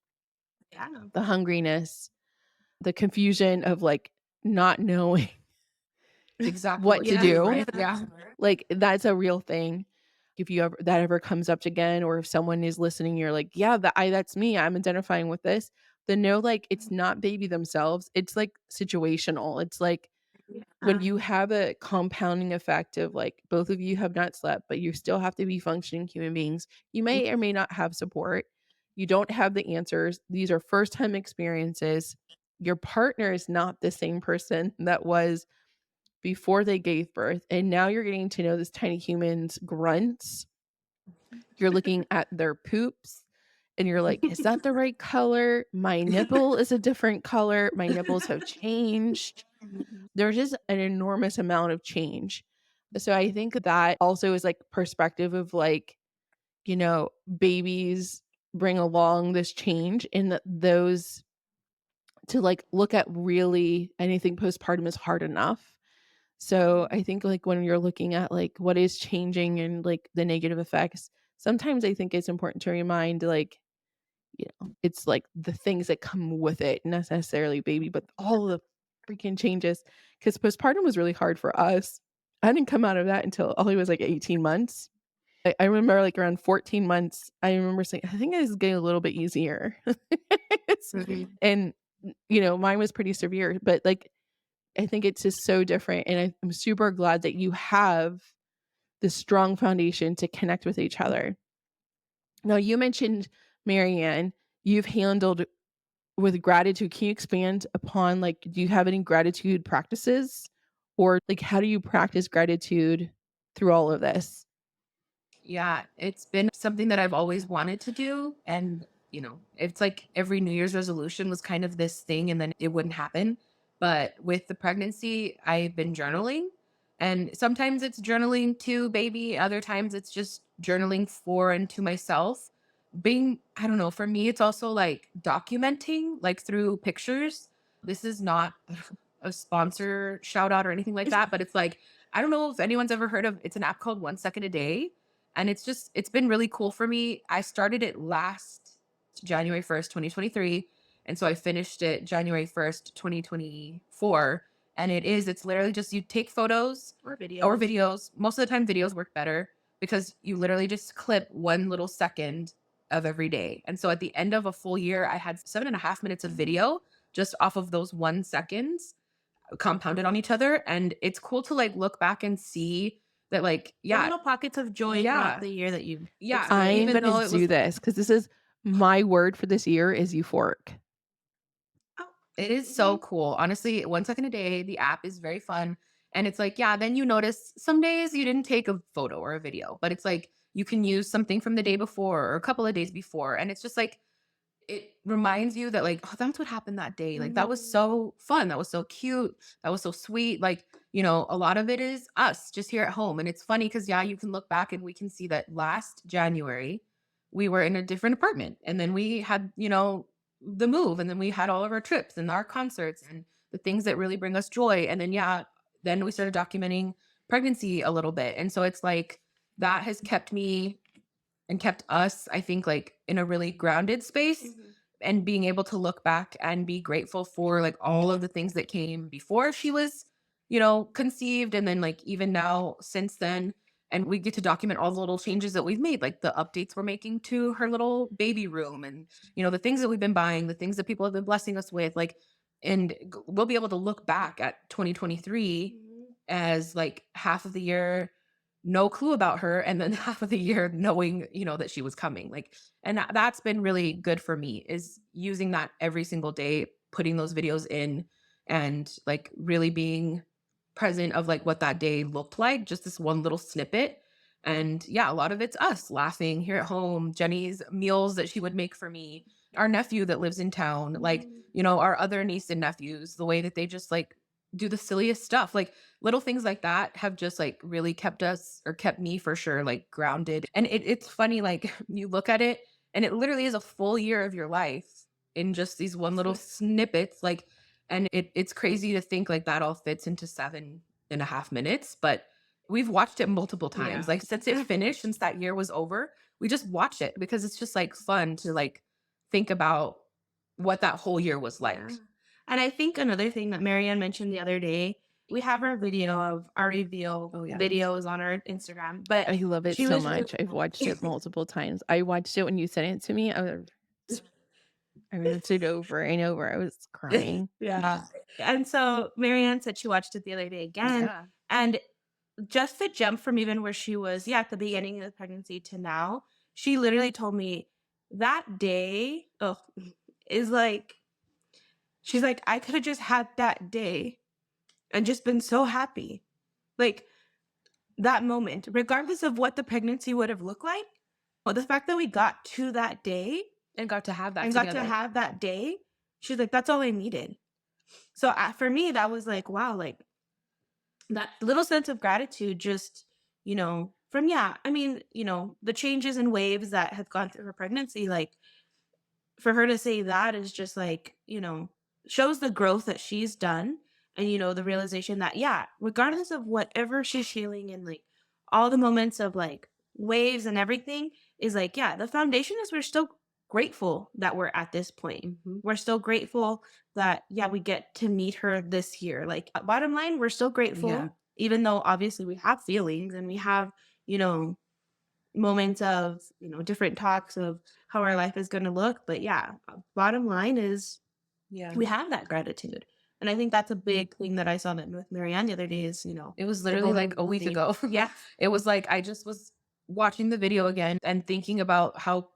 Yeah. the hungriness, the confusion of like not knowing Exactly what what to to do, do. right? Yeah. Like that's a real thing. If you ever that ever comes up again, or if someone is listening, you're like, yeah, that's me. I'm identifying with this. Then know like it's not baby themselves. It's like situational. It's like when you have a compounding effect of like both of you have not slept, but you still have to be functioning human beings. You may or may not have support. You don't have the answers. These are first time experiences. Your partner is not the same person that was before they gave birth. And now you're getting to know this tiny human's grunts. You're looking at their poops and you're like, is that the right color? My nipple is a different color. My nipples have changed. There's just an enormous amount of change. So I think that also is like perspective of like, babies bring along this change in that those to like look at really anything postpartum is hard enough. So I think like when you're looking at like what is changing and like the negative effects, sometimes I think it's important to remind like, it's like the things that come with it, not necessarily baby, but all the freaking changes. Because postpartum was really hard for us. I didn't come out of that until Ollie was like 18 months. I remember like around 14 months, I remember saying, I think it's getting a little bit easier. Mhm. And, mine was pretty severe, but like, I think it's just so different. And I'm super glad that you have this strong foundation to connect with each other. Now, you mentioned, Marianne, you've handled with gratitude. Can you expand upon like, do you have any gratitude practices? Or like, how do you practice gratitude through all of this? Yeah, it's been something that I've always wanted to do. And, it's like every New Year's resolution was kind of this thing and then it wouldn't happen. But with the pregnancy, I've been journaling. And sometimes it's journaling to baby, other times it's just journaling for and to myself. I don't know, for me, it's also like documenting, like through pictures. This is not a sponsor shout out or anything like that, but it's like, I don't know if anyone's ever heard of it's an app called 1 Second a Day. And it's been really cool for me. I started it last January 1st, 2023. And so I finished it January 1st, 2024. And it's literally just you take photos Or videos. or videos. Most of the time, videos work better because you literally just clip one little second of every day. And so at the end of a full year, I had 7.5 minutes of video just off of those 1 seconds compounded on each other. And it's cool to like look back and see that, like, The yeah, little pockets of joy Yeah. throughout the year that you've yeah, I'm even going though to it do was, this because this is my word for this year is euphoric. Oh, it is so cool. Honestly, 1 second a day, the app is very fun. And it's like, yeah, then you notice some days you didn't take a photo or a video, but it's like you can use something from the day before or a couple of days before. And it's just like, it reminds you that like, oh, that's what happened that day. Like that was so fun. That was so cute. That was so sweet. Like, a lot of it is us just here at home. And it's funny because yeah, you can look back and we can see that last January we were in a different apartment. And then we had, the move. And then we had all of our trips and our concerts and the things that really bring us joy. And then yeah, then we started documenting pregnancy a little bit. And so it's like that has kept me and kept us, I think, like in a really grounded space and being able to look back and be grateful for like all of the things that came before she was, conceived. And then like even now since then, and we get to document all the little changes that we've made, like the updates we're making to her little baby room and, the things that we've been buying, the things that people have been blessing us with, like, and we'll be able to look back at 2023 as like half of the year no clue about her and then half of the year knowing that she was coming, like, and that's been really good for me is using that every single day, putting those videos in and like really being present of like what that day looked like, just this one little snippet. And yeah, a lot of it's us laughing here at home, Jenny's meals that she would make for me, our nephew that lives in town, like, our other niece and nephews, the way that they just like do the silliest stuff. Like little things like that have just like really kept us, or kept me for sure, like grounded. And it's funny, like you look at it and it literally is a full year of your life in just these one little snippets. Like, and it's crazy to think like that all fits into 7.5 minutes, but we've watched it multiple times. Yeah. Like since it finished, since that year was over, we just watch it because it's just like fun to like think about what that whole year was like. Yeah. And I think another thing that Marianne mentioned the other day, we have our video of our reveal videos on our Instagram, but I love it she so was much. I've watched it multiple times. I watched it when you sent it to me. I watched it over and over. I was crying. yeah. And so Marianne said she watched it the other day again. Yeah. And just the jump from even where she was, at the beginning of the pregnancy to now, she literally told me that day, is like, she's like, I could have just had that day and just been so happy. Like that moment, regardless of what the pregnancy would have looked like, but the fact that we got to that day And got to have that and together. got to have that day, she's like, that's all I needed. So for me, that was like, wow, like that little sense of gratitude just, from, the changes and waves that have gone through her pregnancy, like for her to say that is just like, shows the growth that she's done. And, the realization that, regardless of whatever she's feeling and like all the moments of like waves and everything is like, the foundation is we're still grateful that we're at this point. We're still grateful that, we get to meet her this year. Like bottom line, we're still grateful, even though obviously we have feelings and we have, moments of, different talks of how our life is going to look. But bottom line is we have that gratitude. And I think that's a big thing that I saw that with Marianne the other day is, It was literally like a week ago. Yeah. It was like I just was watching the video again and thinking about how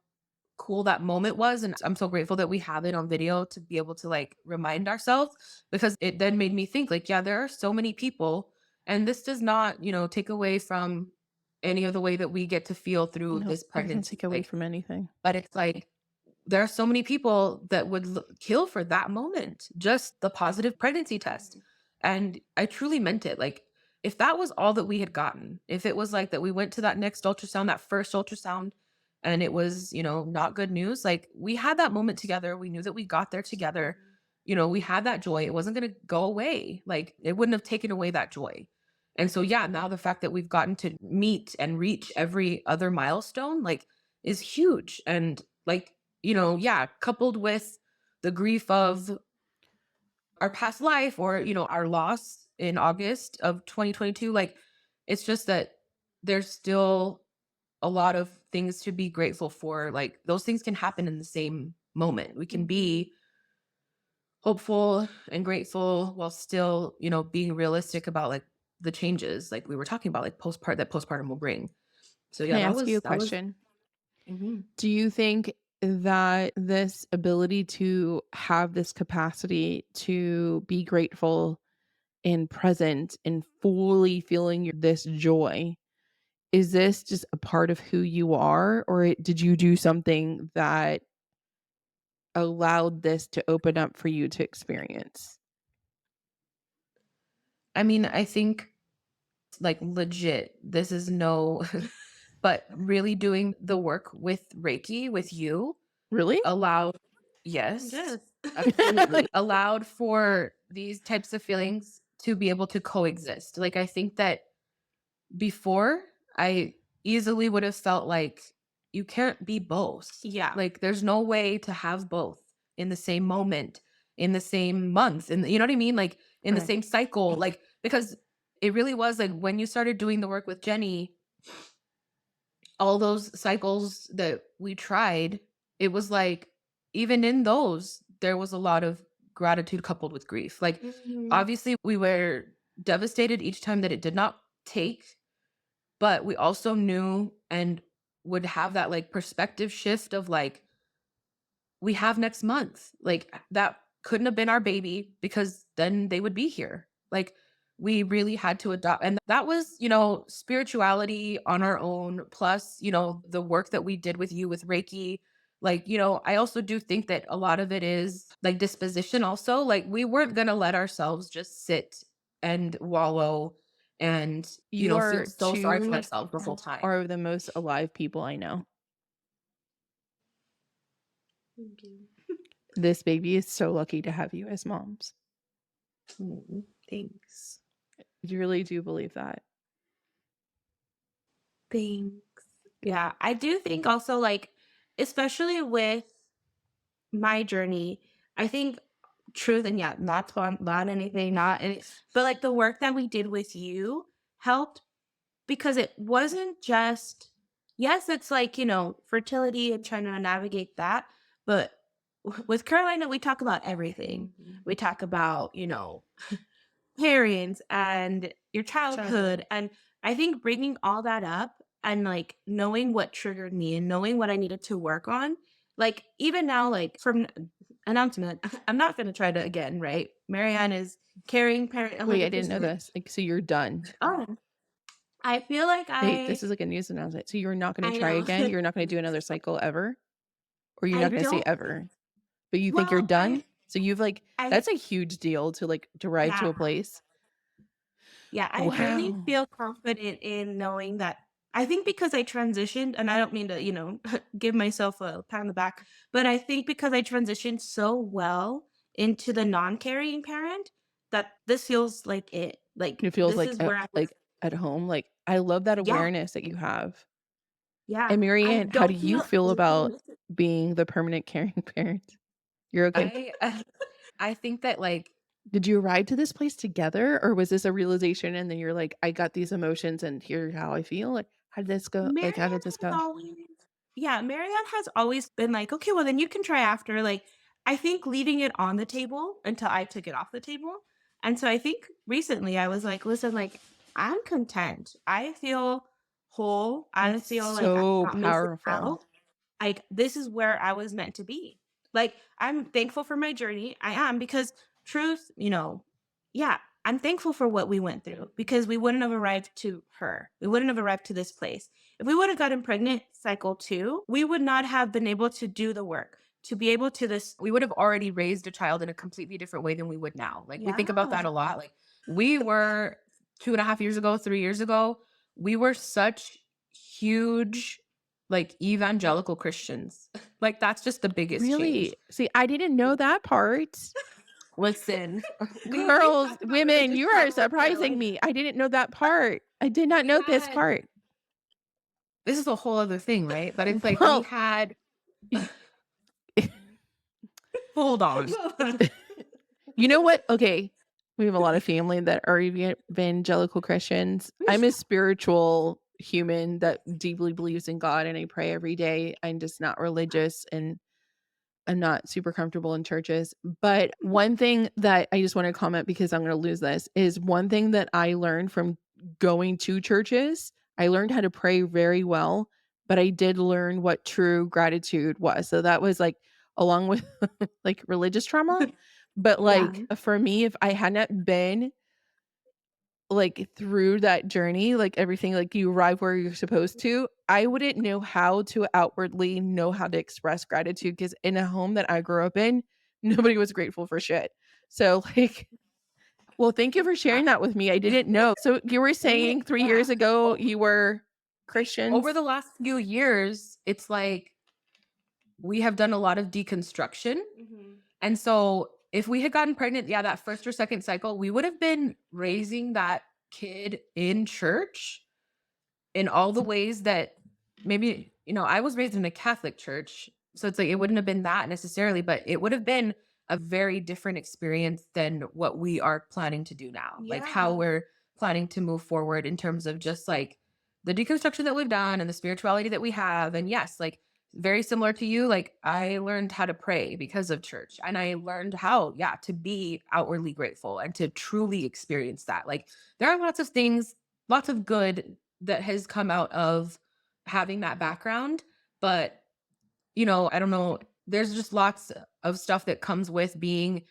cool that moment was. And I'm so grateful that we have it on video to be able to like remind ourselves, because it then made me think like, there are so many people, and this does not, take away from any of the way that we get to feel through No, this I can't pregnancy. take away Like, from anything. but it's like, there are so many people that would kill for that moment, just the positive pregnancy test. And I truly meant it. Like, if that was all that we had gotten, if it was like that we went to that next ultrasound, that first ultrasound, and it was, not good news, like we had that moment together. We knew that we got there together. We had that joy. It wasn't going to go away. Like, it wouldn't have taken away that joy. And so, now the fact that we've gotten to meet and reach every other milestone, like, is huge. And like, coupled with the grief of our past life, or, our loss in August of 2022, like, it's just that there's still a lot of things to be grateful for. Like, those things can happen in the same moment. We can be hopeful and grateful while still, being realistic about like the changes, like we were talking about, like postpartum will bring. So Can I that ask you a was question? Mhm. Do you think that this ability to have this capacity to be grateful and present and fully feeling this joy, is this just a part of who you are, or did you do something that allowed this to open up for you to experience? I mean, I think like legit, this is no, but really doing the work with Reiki with you Really? allowed, yes, Yes. absolutely, allowed for these types of feelings to be able to coexist. Like, I think that before, I easily would have felt like you can't be both. Yeah. Like, there's no way to have both in the same moment, in the same month, and you know what I mean? Like, in the Right. same cycle, like, because it really was like when you started doing the work with Jenny, all those cycles that we tried, it was like, even in those, there was a lot of gratitude coupled with grief. Like, obviously, we were devastated each time that it did not take, but we also knew and would have that like perspective shift of like, we have next month. Like, that couldn't have been our baby, because then they would be here. Like, we really had to adopt. And that was, spirituality on our own, plus, the work that we did with you with Reiki. Like, I also do think that a lot of it is like disposition also. Like, we weren't going to let ourselves just sit and wallow and, You feel are so sorry for two ourselves the whole time. are the most alive people I know. Thank you. This baby is so lucky to have you as moms. Thanks. You really do believe that. Thanks. Yeah, I do think also, like, especially with my journey, I think truth and yeah, not anything, not any, but like the work that we did with you helped because it wasn't just, yes, it's like, fertility and trying to navigate that, but with Carolina, we talk about everything. We talk about, parents and your childhood. And I think bringing all that up and like knowing what triggered me and knowing what I needed to work on, like even now, like from announcement, I'm not going to try to again, right? Marianne is carrying parent. Wait, I didn't know 100%. this. Like, so you're done. Oh, I feel like Wait, this is like a news announcement. So you're not going I to try know. again? You're not going to do another cycle ever? Or you're I not going to say don't, ever? But you think you're well, done? So you've like, I, that's a huge deal to like arrive to yeah. a place. Yeah, I really Wow. feel confident in knowing that. I think because I transitioned, and I don't mean to, give myself a pat on the back, but I think because I transitioned so well into the non-carrying parent that this feels like it. Like It feels this like is where I was. like at home. Like I love that Yeah, awareness that you have. yeah. And I Marianne, how do don't you feel feel about anything. being the permanent caring parent? You're okay? I think that like Did you arrive to this place together, or was this a realization and then you're like, I got these emotions and here's how I feel? Like, how did this go? Like, how Marianne did this has go? always, yeah, Marianne has always been like, okay, well, then you can try after. Like, I think leaving it on the table until I took it off the table. And so I think recently I was like, listen, like, I'm content. I feel whole. I That's feel like I'm so not missing powerful. out. Like, this is where I was meant to be. Like, I'm thankful for my journey. I am because truth, yeah, I'm thankful for what we went through because we wouldn't have arrived to her. We wouldn't have arrived to this place. If we would have gotten pregnant cycle 2, we would not have been able to do the work, to be able to this. we would have already raised a child in a completely different way than we would now. Like we think about that Yeah. a lot. Like we were 2.5 years ago, 3 years ago, we were such huge like evangelical Christians. Like that's just the biggest change. Really? See, I didn't know that part. Listen, Girls, women, you are surprising me. I didn't know that part. I did not know this had- part. this is a whole other thing, right? But it's like we Well, had hold on. you know what? Okay. We have a lot of family that are evangelical Christians. I'm a spiritual human that deeply believes in God and I pray every day. I'm just not religious and I'm not super comfortable in churches. But one thing that I just want to comment because I'm going to lose this is one thing that I learned from going to churches. I learned how to pray very well, but I did learn what true gratitude was. So that was like along with like religious trauma. But like for me, if I hadn't been like through that journey, like everything, like you arrive where you're supposed to, I wouldn't know how to outwardly know how to express gratitude because in a home that I grew up in, nobody was grateful for shit. So like, well, thank you for sharing that with me. I didn't know. So you were saying 3 years ago you were Christians? Over the last few years, it's like we have done a lot of deconstruction. And so if we had gotten pregnant, yeah, that first or second cycle, we would have been raising that kid in church in all the ways that maybe, I was raised in a Catholic church. So it's like it wouldn't have been that necessarily, but it would have been a very different experience than what we are planning to do now. Like how Yeah. we're planning to move forward in terms of just like the deconstruction that we've done and the spirituality that we have. And yes, like very similar to you, like I learned how to pray because of church and I learned how, yeah, to be outwardly grateful and to truly experience that. Like there are lots of things, lots of good that has come out of having that background. But, I don't know, there's just lots of stuff that comes with being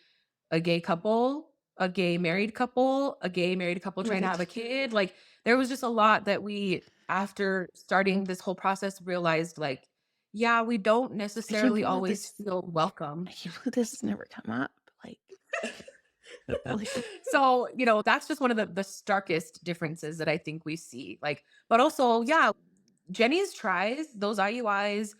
a gay couple a gay married couple trying to have a kid. Like there was just a lot that we, after starting this whole process, realized like, yeah, we don't necessarily believe always this- feel welcome. I can't believe this has never come up. Like, So, that's just one of the starkest differences that I think we see. Like, but also, yeah, Jenny's tries, those IUIs,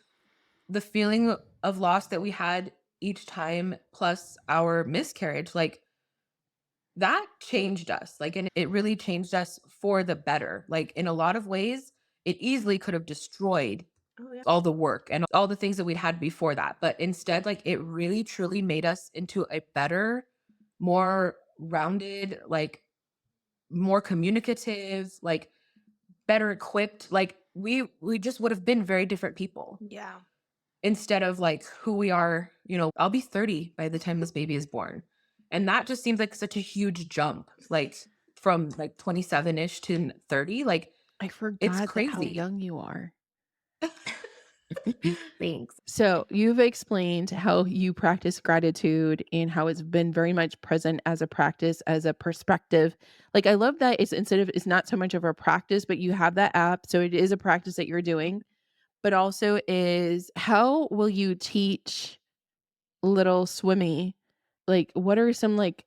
the feeling of loss that we had each time, plus our miscarriage, like that changed us. Like, and it really changed us for the better. Like, in a lot of ways, it easily could have destroyed all the work and all the things that we'd had before that. But instead, like, it really truly made us into a better, more rounded, like, more communicative, like, better equipped. Like, we just would have been very different people. Yeah. Instead of like who we are, I'll be 30 by the time this baby is born. And that just seems like such a huge jump, like from like 27-ish to 30. Like I forgot it's how crazy. young you are. Thanks. So you've explained how you practice gratitude and how it's been very much present as a practice, as a perspective. Like I love that it's not so much of a practice, but you have that app. So it is a practice that you're doing, but also is how will you teach little Swimmy? Like what are some like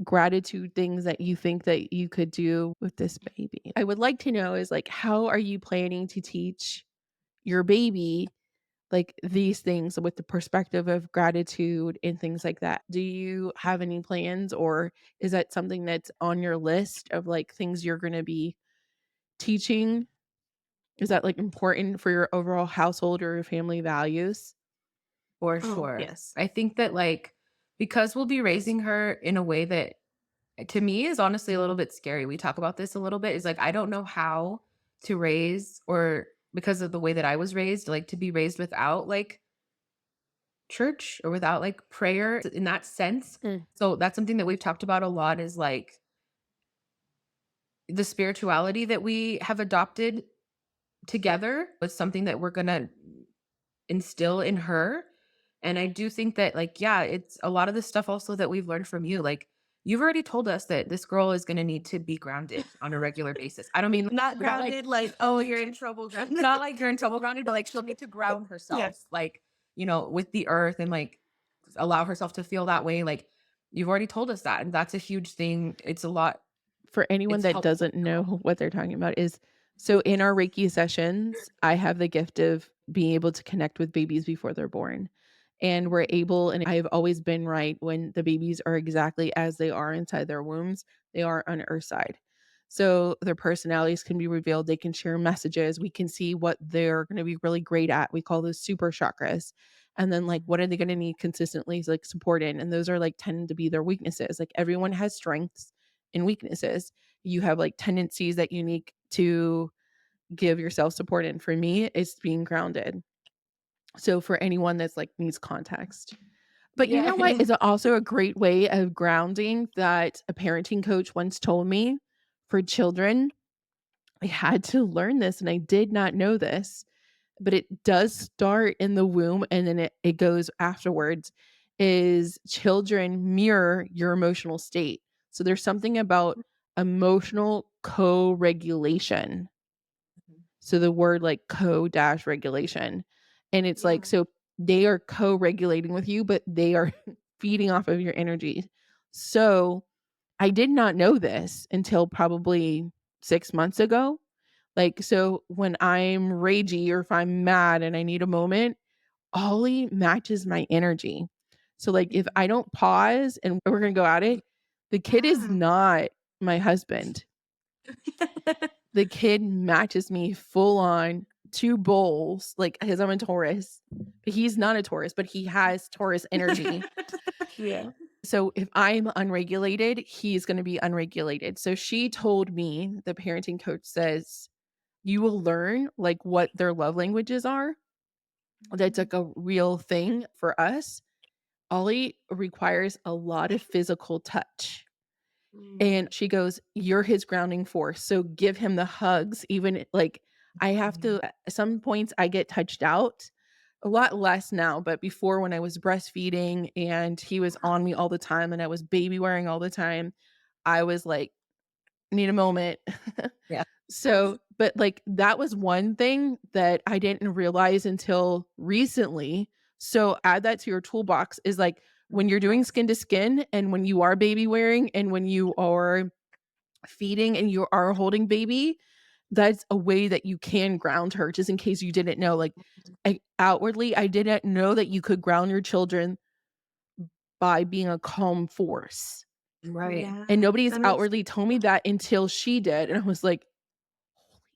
gratitude things that you think that you could do with this baby? I would like to know is like how are you planning to teach your baby like these things with the perspective of gratitude and things like that? Do you have any plans or is that something that's on your list of like things you're going to be teaching? Is that like important for your overall household or your family values? For Oh, sure. yes. I think that like, because we'll be raising her in a way that to me is honestly a little bit scary. We talk about this a little bit. Is like, I don't know how to raise, or because of the way that I was raised, like to be raised without like church or without like prayer in that sense. Mm. So that's something that we've talked about a lot, is like the spirituality that we have adopted together was something that we're going to instill in her. And I do think that like, yeah, it's a lot of the stuff also that we've learned from you. Like you've already told us that this girl is going to need to be grounded on a regular basis. I don't mean Not grounded, like, oh, you're in trouble grounded. not like you're in trouble grounded, but like she'll need to ground herself, like, with the earth, and like allow herself to feel that way. Like you've already told us that. And that's a huge thing. It's a lot. For anyone It's that helpful. doesn't know what they're talking about is so in our Reiki sessions, I have the gift of being able to connect with babies before they're born. And we're able, and I've always been right when the babies are exactly as they are inside their wombs, they are on earth side. So their personalities can be revealed. They can share messages. We can see what they're going to be really great at. We call those super chakras. And then like what are they going to need consistently like support in? And those are like tend to be their weaknesses. Like everyone has strengths and weaknesses. You have like tendencies that you need to give yourself support in. For me, it's being grounded. So for anyone that's like needs context. But you know what is also a great way of grounding that a parenting coach once told me for children? I had to learn this and I did not know this, but it does start in the womb and then it goes afterwards, is children mirror your emotional state. So there's something about emotional co-regulation. So the word like co-dash regulation. And it's like, so they are co-regulating with you, but they are feeding off of your energy. So I did not know this until probably 6 months ago. Like, so when I'm ragey or if I'm mad and I need a moment, Ollie matches my energy. So like if I don't pause and we're gonna go at it, the kid is not my husband. The kid matches me full on 2 bowls, like because I'm a Taurus. He's not a Taurus, but he has Taurus energy. Yeah. So if I'm unregulated, he's going to be unregulated. So she told me, the parenting coach says, you will learn like what their love languages are. That's like a real thing for us. Ollie requires a lot of physical touch. And she goes, you're his grounding force. So give him the hugs. Even like I have to, at some points I get touched out a lot less now, but before when I was breastfeeding and he was on me all the time and I was baby wearing all the time, I was like, need a moment. Yeah. So, but like that was one thing that I didn't realize until recently. So add that to your toolbox is like when you're doing skin to skin and when you are baby wearing and when you are feeding and you are holding baby, that's a way that you can ground her, just in case you didn't know. Like outwardly, I didn't know that you could ground your children by being a calm force. Right. Yeah. And nobody's That makes outwardly told me that until she did. And I was like,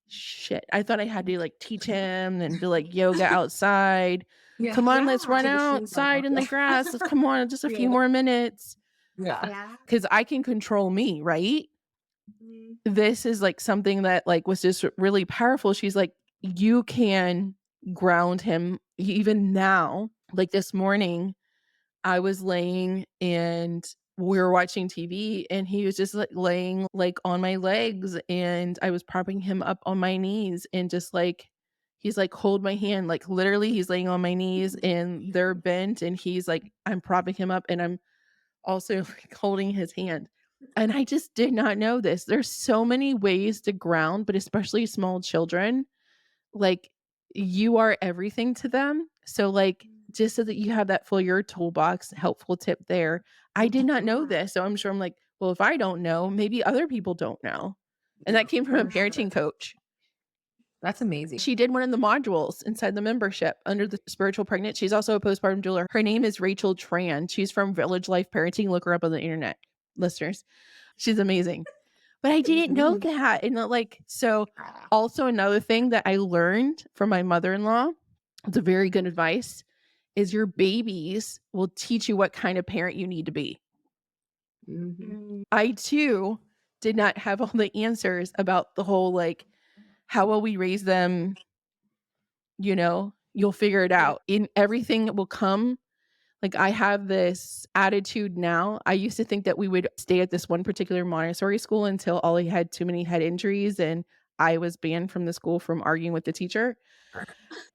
shit. I thought I had to like teach him and do like yoga outside. Yeah. Come on, let's run Yeah. Take the shoes off. outside in the grass. Let's come on, just a few Yeah. more minutes. Yeah. Yeah. Because I can control me, right? Mhm. This is like something that like was just really powerful. She's like, you can ground him even now. Like this morning, I was laying and we were watching TV and he was just like laying like on my legs and I was propping him up on my knees and just like he's like hold my hand, like literally he's laying on my knees and they're bent and he's like I'm propping him up and I'm also like holding his hand. And I just did not know this. There's so many ways to ground, but especially small children, like you are everything to them. So like just so that you have that full your toolbox, helpful tip there. I did not know Yeah. this. So I'm sure I'm like, well, if I don't know, maybe other people don't know. And that came from a For sure. parenting coach. That's amazing. She did one of the modules inside the membership under the spiritual pregnant. She's also a postpartum doula. Her name is Rachel Tran. She's from Village Life Parenting. Look her up on the internet, listeners. She's amazing. But I didn't know that. And like, so also another thing that I learned from my mother-in-law, it's a very good advice, is your babies will teach you what kind of parent you need to be. Mhm. I too did not have all the answers about the whole like, how will we raise them? You know, you'll figure it out. In everything will come. Like I have this attitude now. I used to think that we would stay at this one particular Montessori school until Ollie had too many head injuries and I was banned from the school from arguing with the teacher.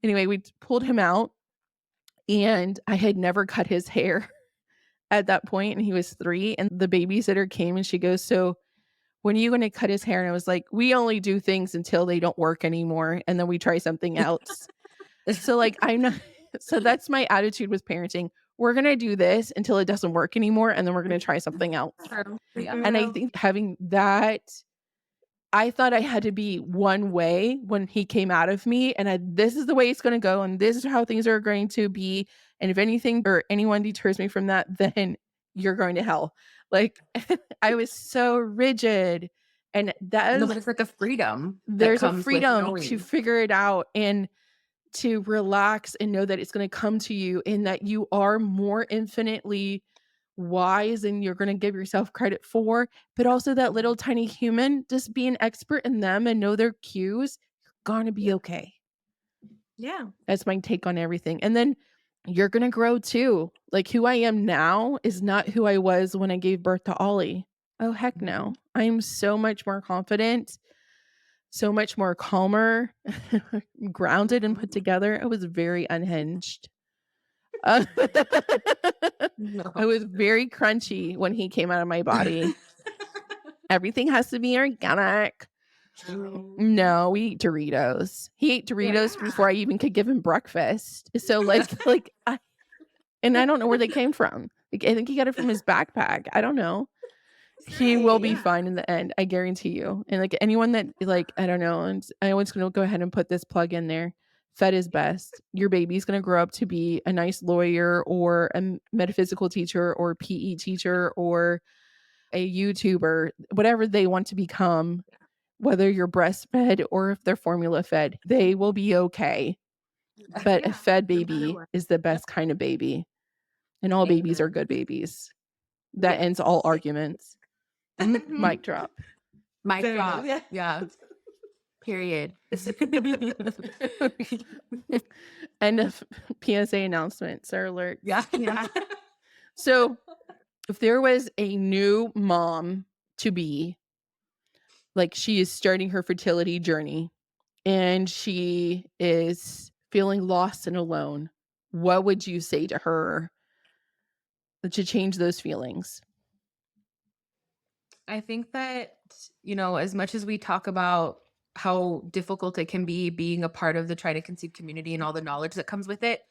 Anyway, we pulled him out and I had never cut his hair at that point and he was 3 and the babysitter came and she goes, "So when are you going to cut his hair?" And I was like, "We only do things until they don't work anymore and then we try something else." So like I'm not so that's my attitude with parenting. We're going to do this until it doesn't work anymore and then we're going to try something else. True. Yeah. And I think having that I thought I had to be one way when he came out of me and this is the way it's going to go and this is how things are going to be and if anything or anyone deters me from that then you're going to hell. Like I was so rigid and that No, is but it's like a freedom that there's a comes with freedom to knowing. figure it out and to relax and know that it's going to come to you and that you are more infinitely wise than you're going to give yourself credit for, but also that little tiny human, just be an expert in them and know their cues, you're going to be okay. Yeah. That's my take on everything. And then you're going to grow too. Like who I am now is not who I was when I gave birth to Ollie. Oh, heck no. I am so much more confident, so much more calmer, grounded and put together. I was very unhinged. Uh, No. I was very crunchy when he came out of my body. Everything has to be organic. No, we eat Doritos. He ate Doritos before I even could give him breakfast. So like and I don't know where they came from. Like, I think he got it from his backpack. I don't know. He will be fine in the end. I guarantee you. And like anyone that like, I don't know. And I was going to go ahead and put this plug in there. Fed is best. Your baby's going to grow up to be a nice lawyer or a metaphysical teacher or PE teacher or a YouTuber, whatever they want to become, whether you're breastfed or if they're formula fed, they will be okay. But a fed baby is the best kind of baby. And all babies are good babies. That ends all arguments. Mic drop. Mic Fair drop. enough, Yeah. Period. End of PSA announcements or alerts. Yeah. Yeah. So if there was a new mom to be, like she is starting her fertility journey and she is feeling lost and alone, what would you say to her to change those feelings? I think that, as much as we talk about how difficult it can be being a part of the Try to Conceive community and all the knowledge that comes with it,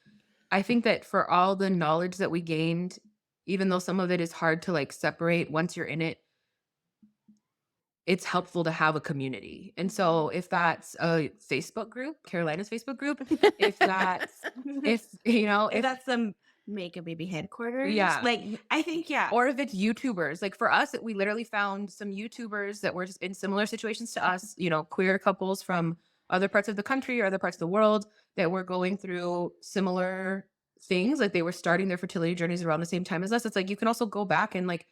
I think that for all the knowledge that we gained, even though some of it is hard to like separate once you're in it, it's helpful to have a community. And so if that's a Facebook group, Carolina's Facebook group, if that's if If if that's the Make a Baby headquarters, yeah, like I think or if it's YouTubers, like for us, we literally found some YouTubers that were just in similar situations to us, queer couples from other parts of the country or other parts of the world that were going through similar things. Like they were starting their fertility journeys around the same time as us. It's like you can also go back and like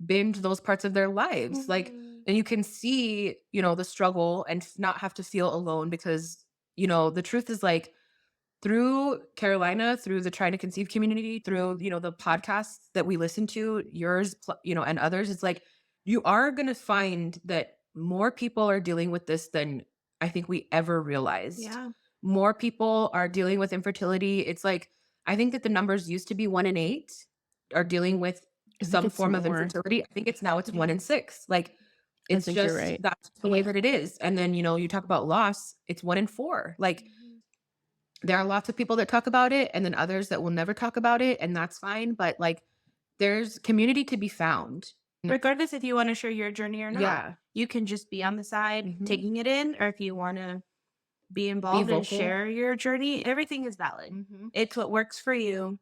binge those parts of their lives. Like, Mhm. and you can see, the struggle and not have to feel alone because, the truth is like, through Carolina, through the Try to Conceive community, through, the podcasts that we listen to, yours, and others, it's like you are going to find that more people are dealing with this than I think we ever realized. Yeah. More people are dealing with infertility. It's like, I think that the numbers used to be 1 in 8 are dealing with I think some it's form of more. infertility. I think it's 1 in 6. Like, I it's think you're just right. that's the way that it is. And then, you talk about loss, it's 1 in 4. Like, there are lots of people that talk about it and then others that will never talk about it, and that's fine, but, like, there's community to be found. Regardless if you want to share your journey or not. Yeah. You can just be on the side Mhm. taking it in, or if you want to be involved and vocal. share your journey, everything is valid. Mhm. It's what works for you.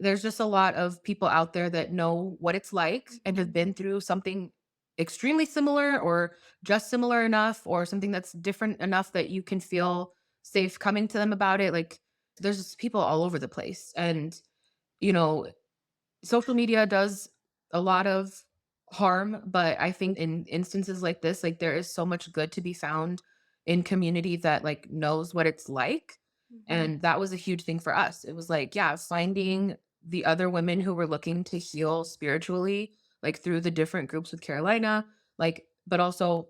There's just a lot of people out there that know what it's like and have been through something extremely similar or just similar enough or something that's different enough that you can feel safe coming to them about it. Like, there's just people all over the place. And, you know, social media does a lot of harm, but I think in instances like this, like there is so much good to be found in community that like knows what it's like. And that was a huge thing for us. It was like, yeah, finding the other women who were looking to heal spiritually, like through the different groups with Carolina, like, but also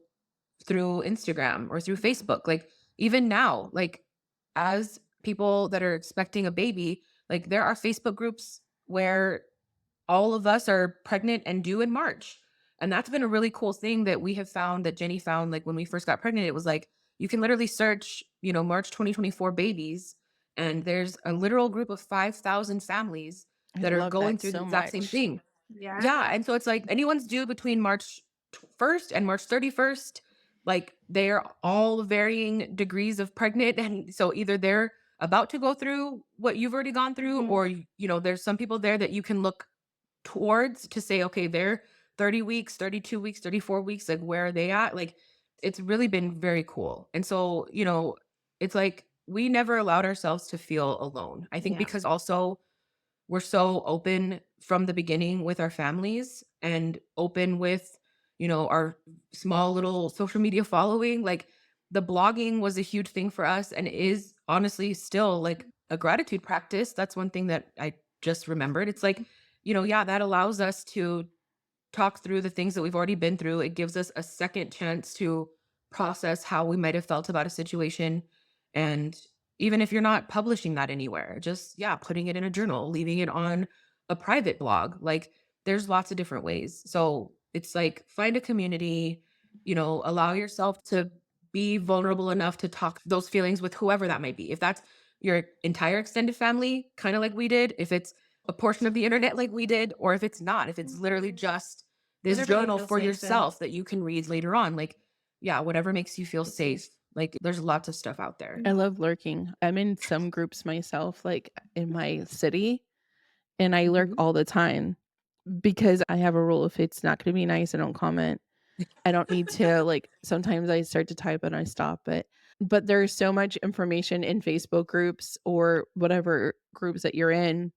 through Instagram or through Facebook. Like, even now, like, as people that are expecting a baby, like, there are Facebook groups where all of us are pregnant and due in March. And that's been a really cool thing that we have found, that Jenny found, like when we first got pregnant. It was like you can literally search, March 2024 babies, and there's a literal group of 5,000 families I that are love going that through the so exact same much. thing. Yeah. Yeah. And so it's like anyone's due between March 1st and March 31st. Like, they're all varying degrees of pregnant. And so either they're about to go through what you've already gone through, Mhm. or, there's some people there that you can look towards to say, okay, they're 30 weeks, 32 weeks, 34 weeks, like where are they at? Like, it's really been very cool. And so, it's like we never allowed ourselves to feel alone. I think Yeah. because also we're so open from the beginning with our families and open with, our small little social media following. Like, the blogging was a huge thing for us and is honestly still like a gratitude practice. That's one thing that I just remembered. It's like, yeah, that allows us to talk through the things that we've already been through. It gives us a second chance to process how we might have felt about a situation. And even if you're not publishing that anywhere, just, yeah, putting it in a journal, leaving it on a private blog, like there's lots of different ways. So it's like, find a community, allow yourself to be vulnerable enough to talk those feelings with whoever that might be. If that's your entire extended family, kind of like we did, if it's a portion of the internet like we did, or if it's not, if it's literally just this Whatever you journal feel for safe in. yourself that you can read later on. Like, yeah, whatever makes you feel safe. Like, there's lots of stuff out there. I love lurking. I'm in some groups myself, like in my city, and I lurk Mhm. all the time because I have a rule: if it's not going to be nice, I don't comment. I don't need to, like, sometimes I start to type and I stop it. But there's so much information in Facebook groups or whatever groups that you're in.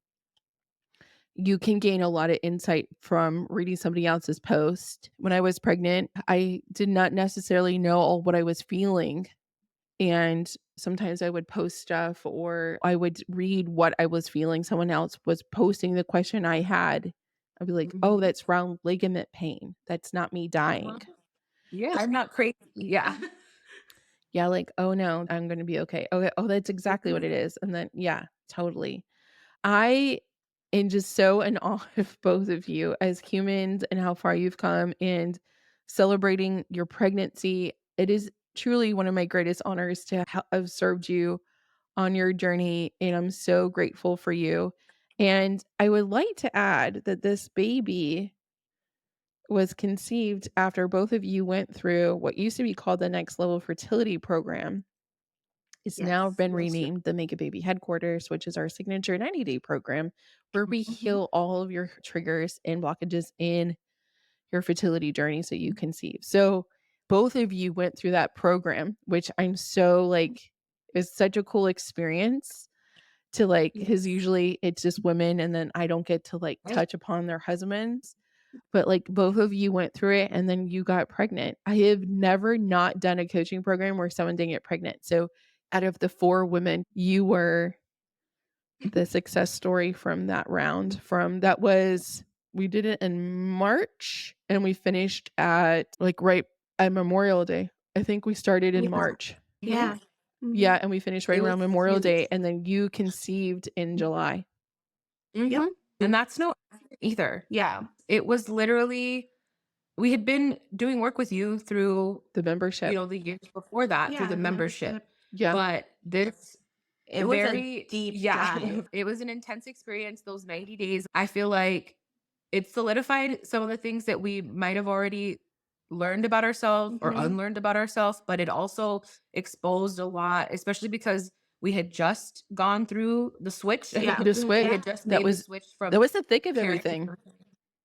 You can gain a lot of insight from reading somebody else's post. When I was pregnant, I did not necessarily know all what I was feeling. And sometimes I would post stuff or I would read what I was feeling. Someone else was posting the question I had. I'd be like, oh, Mhm. that's round ligament pain. That's not me dying. Yeah, I'm not crazy. Yeah. Yeah, like, oh no, I'm gonna be okay. Okay, oh, that's exactly what Mhm. it is. And then, yeah, totally. I am just so in awe of both of you as humans and how far you've come and celebrating your pregnancy. It is truly one of my greatest honors to have served you on your journey, and I'm so grateful for you. And I would like to add that this baby was conceived after both of you went through what used to be called the Next Level Fertility Program. It's now been renamed the Make a Baby Headquarters, which is our signature 90-day program where we heal all of your triggers and blockages in your fertility journey so you conceive. So both of you went through that program, which I'm so like, it's such a cool experience to like, because usually it's just women and then I don't get to like touch upon their husbands. But like both of you went through it and then you got pregnant. I have never not done a coaching program where someone didn't get pregnant. So out of the 4 women, you were the success story from that round. We did it in March and we finished at like right at Memorial Day. I think we started in March. Yeah. Yeah, and we finished right It around was Memorial Day, huge. and then you conceived in July. Mhm. And that's no accident either. Yeah. It was literally, we had been doing work with you through, The membership. the years before that through Yeah, the the membership. Yeah. But this It was a very deep yeah, dive. it was an intense experience. Those 90 days, I feel like it solidified some of the things that we might have already learned about ourselves or Mhm. unlearned about ourselves, but it also exposed a lot, especially because we had just gone through the switch. Yeah. The We switch. had just That made the was switch from that was the thick of caring to everything.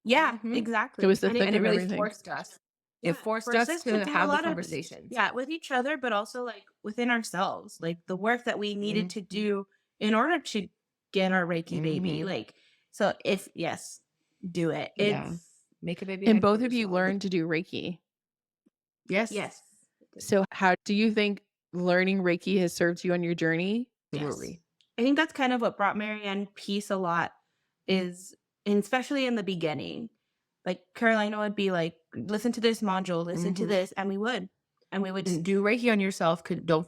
Yeah, Mhm. exactly. It was the And thick and it of really everything. forced us. Yeah, It forced forced us us to to do a have the lot of conversations. with each other, but also like within ourselves, like the work that we needed to Mhm. do in order to get our Reiki baby. Mhm. Like, so if yes, do it. Yeah. It's Make a baby And both of headquarters, you y'all. learned to do Reiki. Yes. yes. So how do you think learning Reiki has served you on your journey? Absolutely. I think that's kind of what brought Marianne peace a lot is, and especially in the beginning. Like Carolina would be like, listen to this module, listen to Mhm. this, and we would. And we would And do Reiki on yourself. Don't,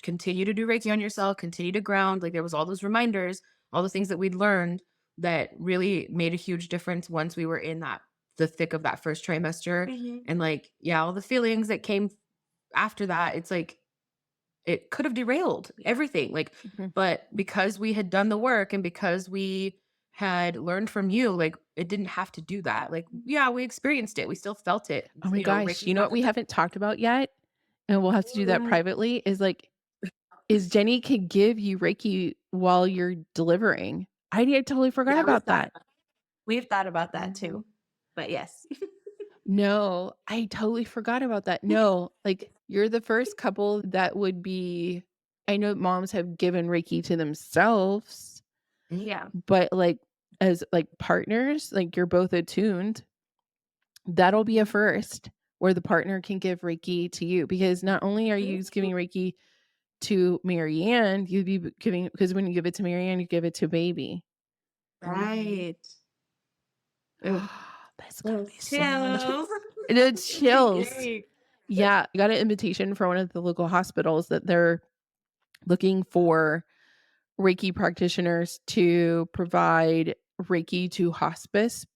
continue to do Reiki on yourself, continue to ground. Like there was all those reminders, all the things that we'd learned that really made a huge difference once we were in the thick of that first trimester. Mhm. And like, yeah, all the feelings that came after that, it's like, it could have derailed everything. Like, Mhm. but because we had done the work and because we had learned from you, like it didn't have to do that. Like, yeah, we experienced it. We still felt it. Oh my gosh. Reiki's You know not what we the haven't talked about yet? And we'll have to do that Mm. privately is like, is Jenny could give you Reiki while you're delivering. I totally forgot Yeah, about that. we've thought about that Mhm. too. But yes. No, I totally forgot about that. No, like you're the first couple that would be, I know moms have given Reiki to themselves, Yeah. but like as like partners, like you're both attuned. That'll be a first where the partner can give Reiki to you because not only are you giving Reiki to Marianne, you'd be giving, because when you give it to Marianne, you give it to baby. Right. Ugh. That's gonna Those be so much. chills. The chills. Great. Yeah, I got an invitation from one of the local hospitals that they're looking for Reiki practitioners to provide Reiki to hospice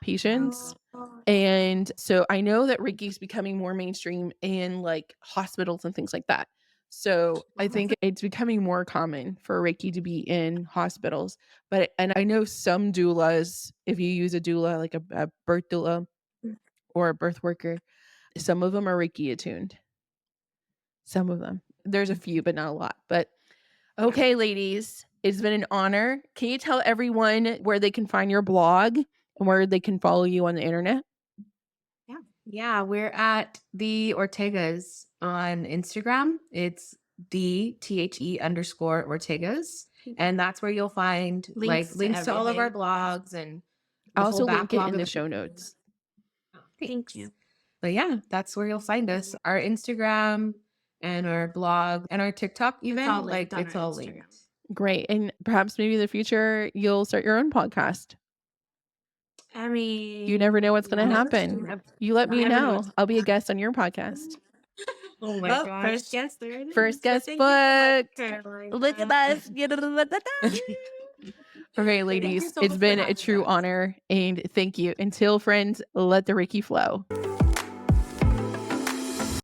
patients. Oh. And so I know that Reiki is becoming more mainstream in like hospitals and things like that. So I think it's becoming more common for Reiki to be in hospitals. And I know some doulas, if you use a doula, like a birth doula or a birth worker, some of them are Reiki attuned. Some of them. There's a few, but not a lot. But okay, ladies, it's been an honor. Can you tell everyone where they can find your blog and where they can follow you on the internet? Yeah, we're at the Ortegas on Instagram. It's the_Ortegas. And that's where you'll find links to all of our everything. blogs and the I'll whole also link it backlog in the of show notes. Thank you. But yeah, that's where you'll find us. Our Instagram and our blog and our TikTok even. all linked on It's our all Instagram. linked. Great. And perhaps maybe in the future you'll start your own podcast. I mean, You never know what's going to never happen. know. You let me Never know. know. I'll be a guest on your podcast. Oh my Well, gosh. first guest there it is. First So guest thank you so much, booked. Caroline. Look at us. Okay, Thank you ladies, so it's much for been a having true us. honor and thank you. Until friends, let the Reiki flow.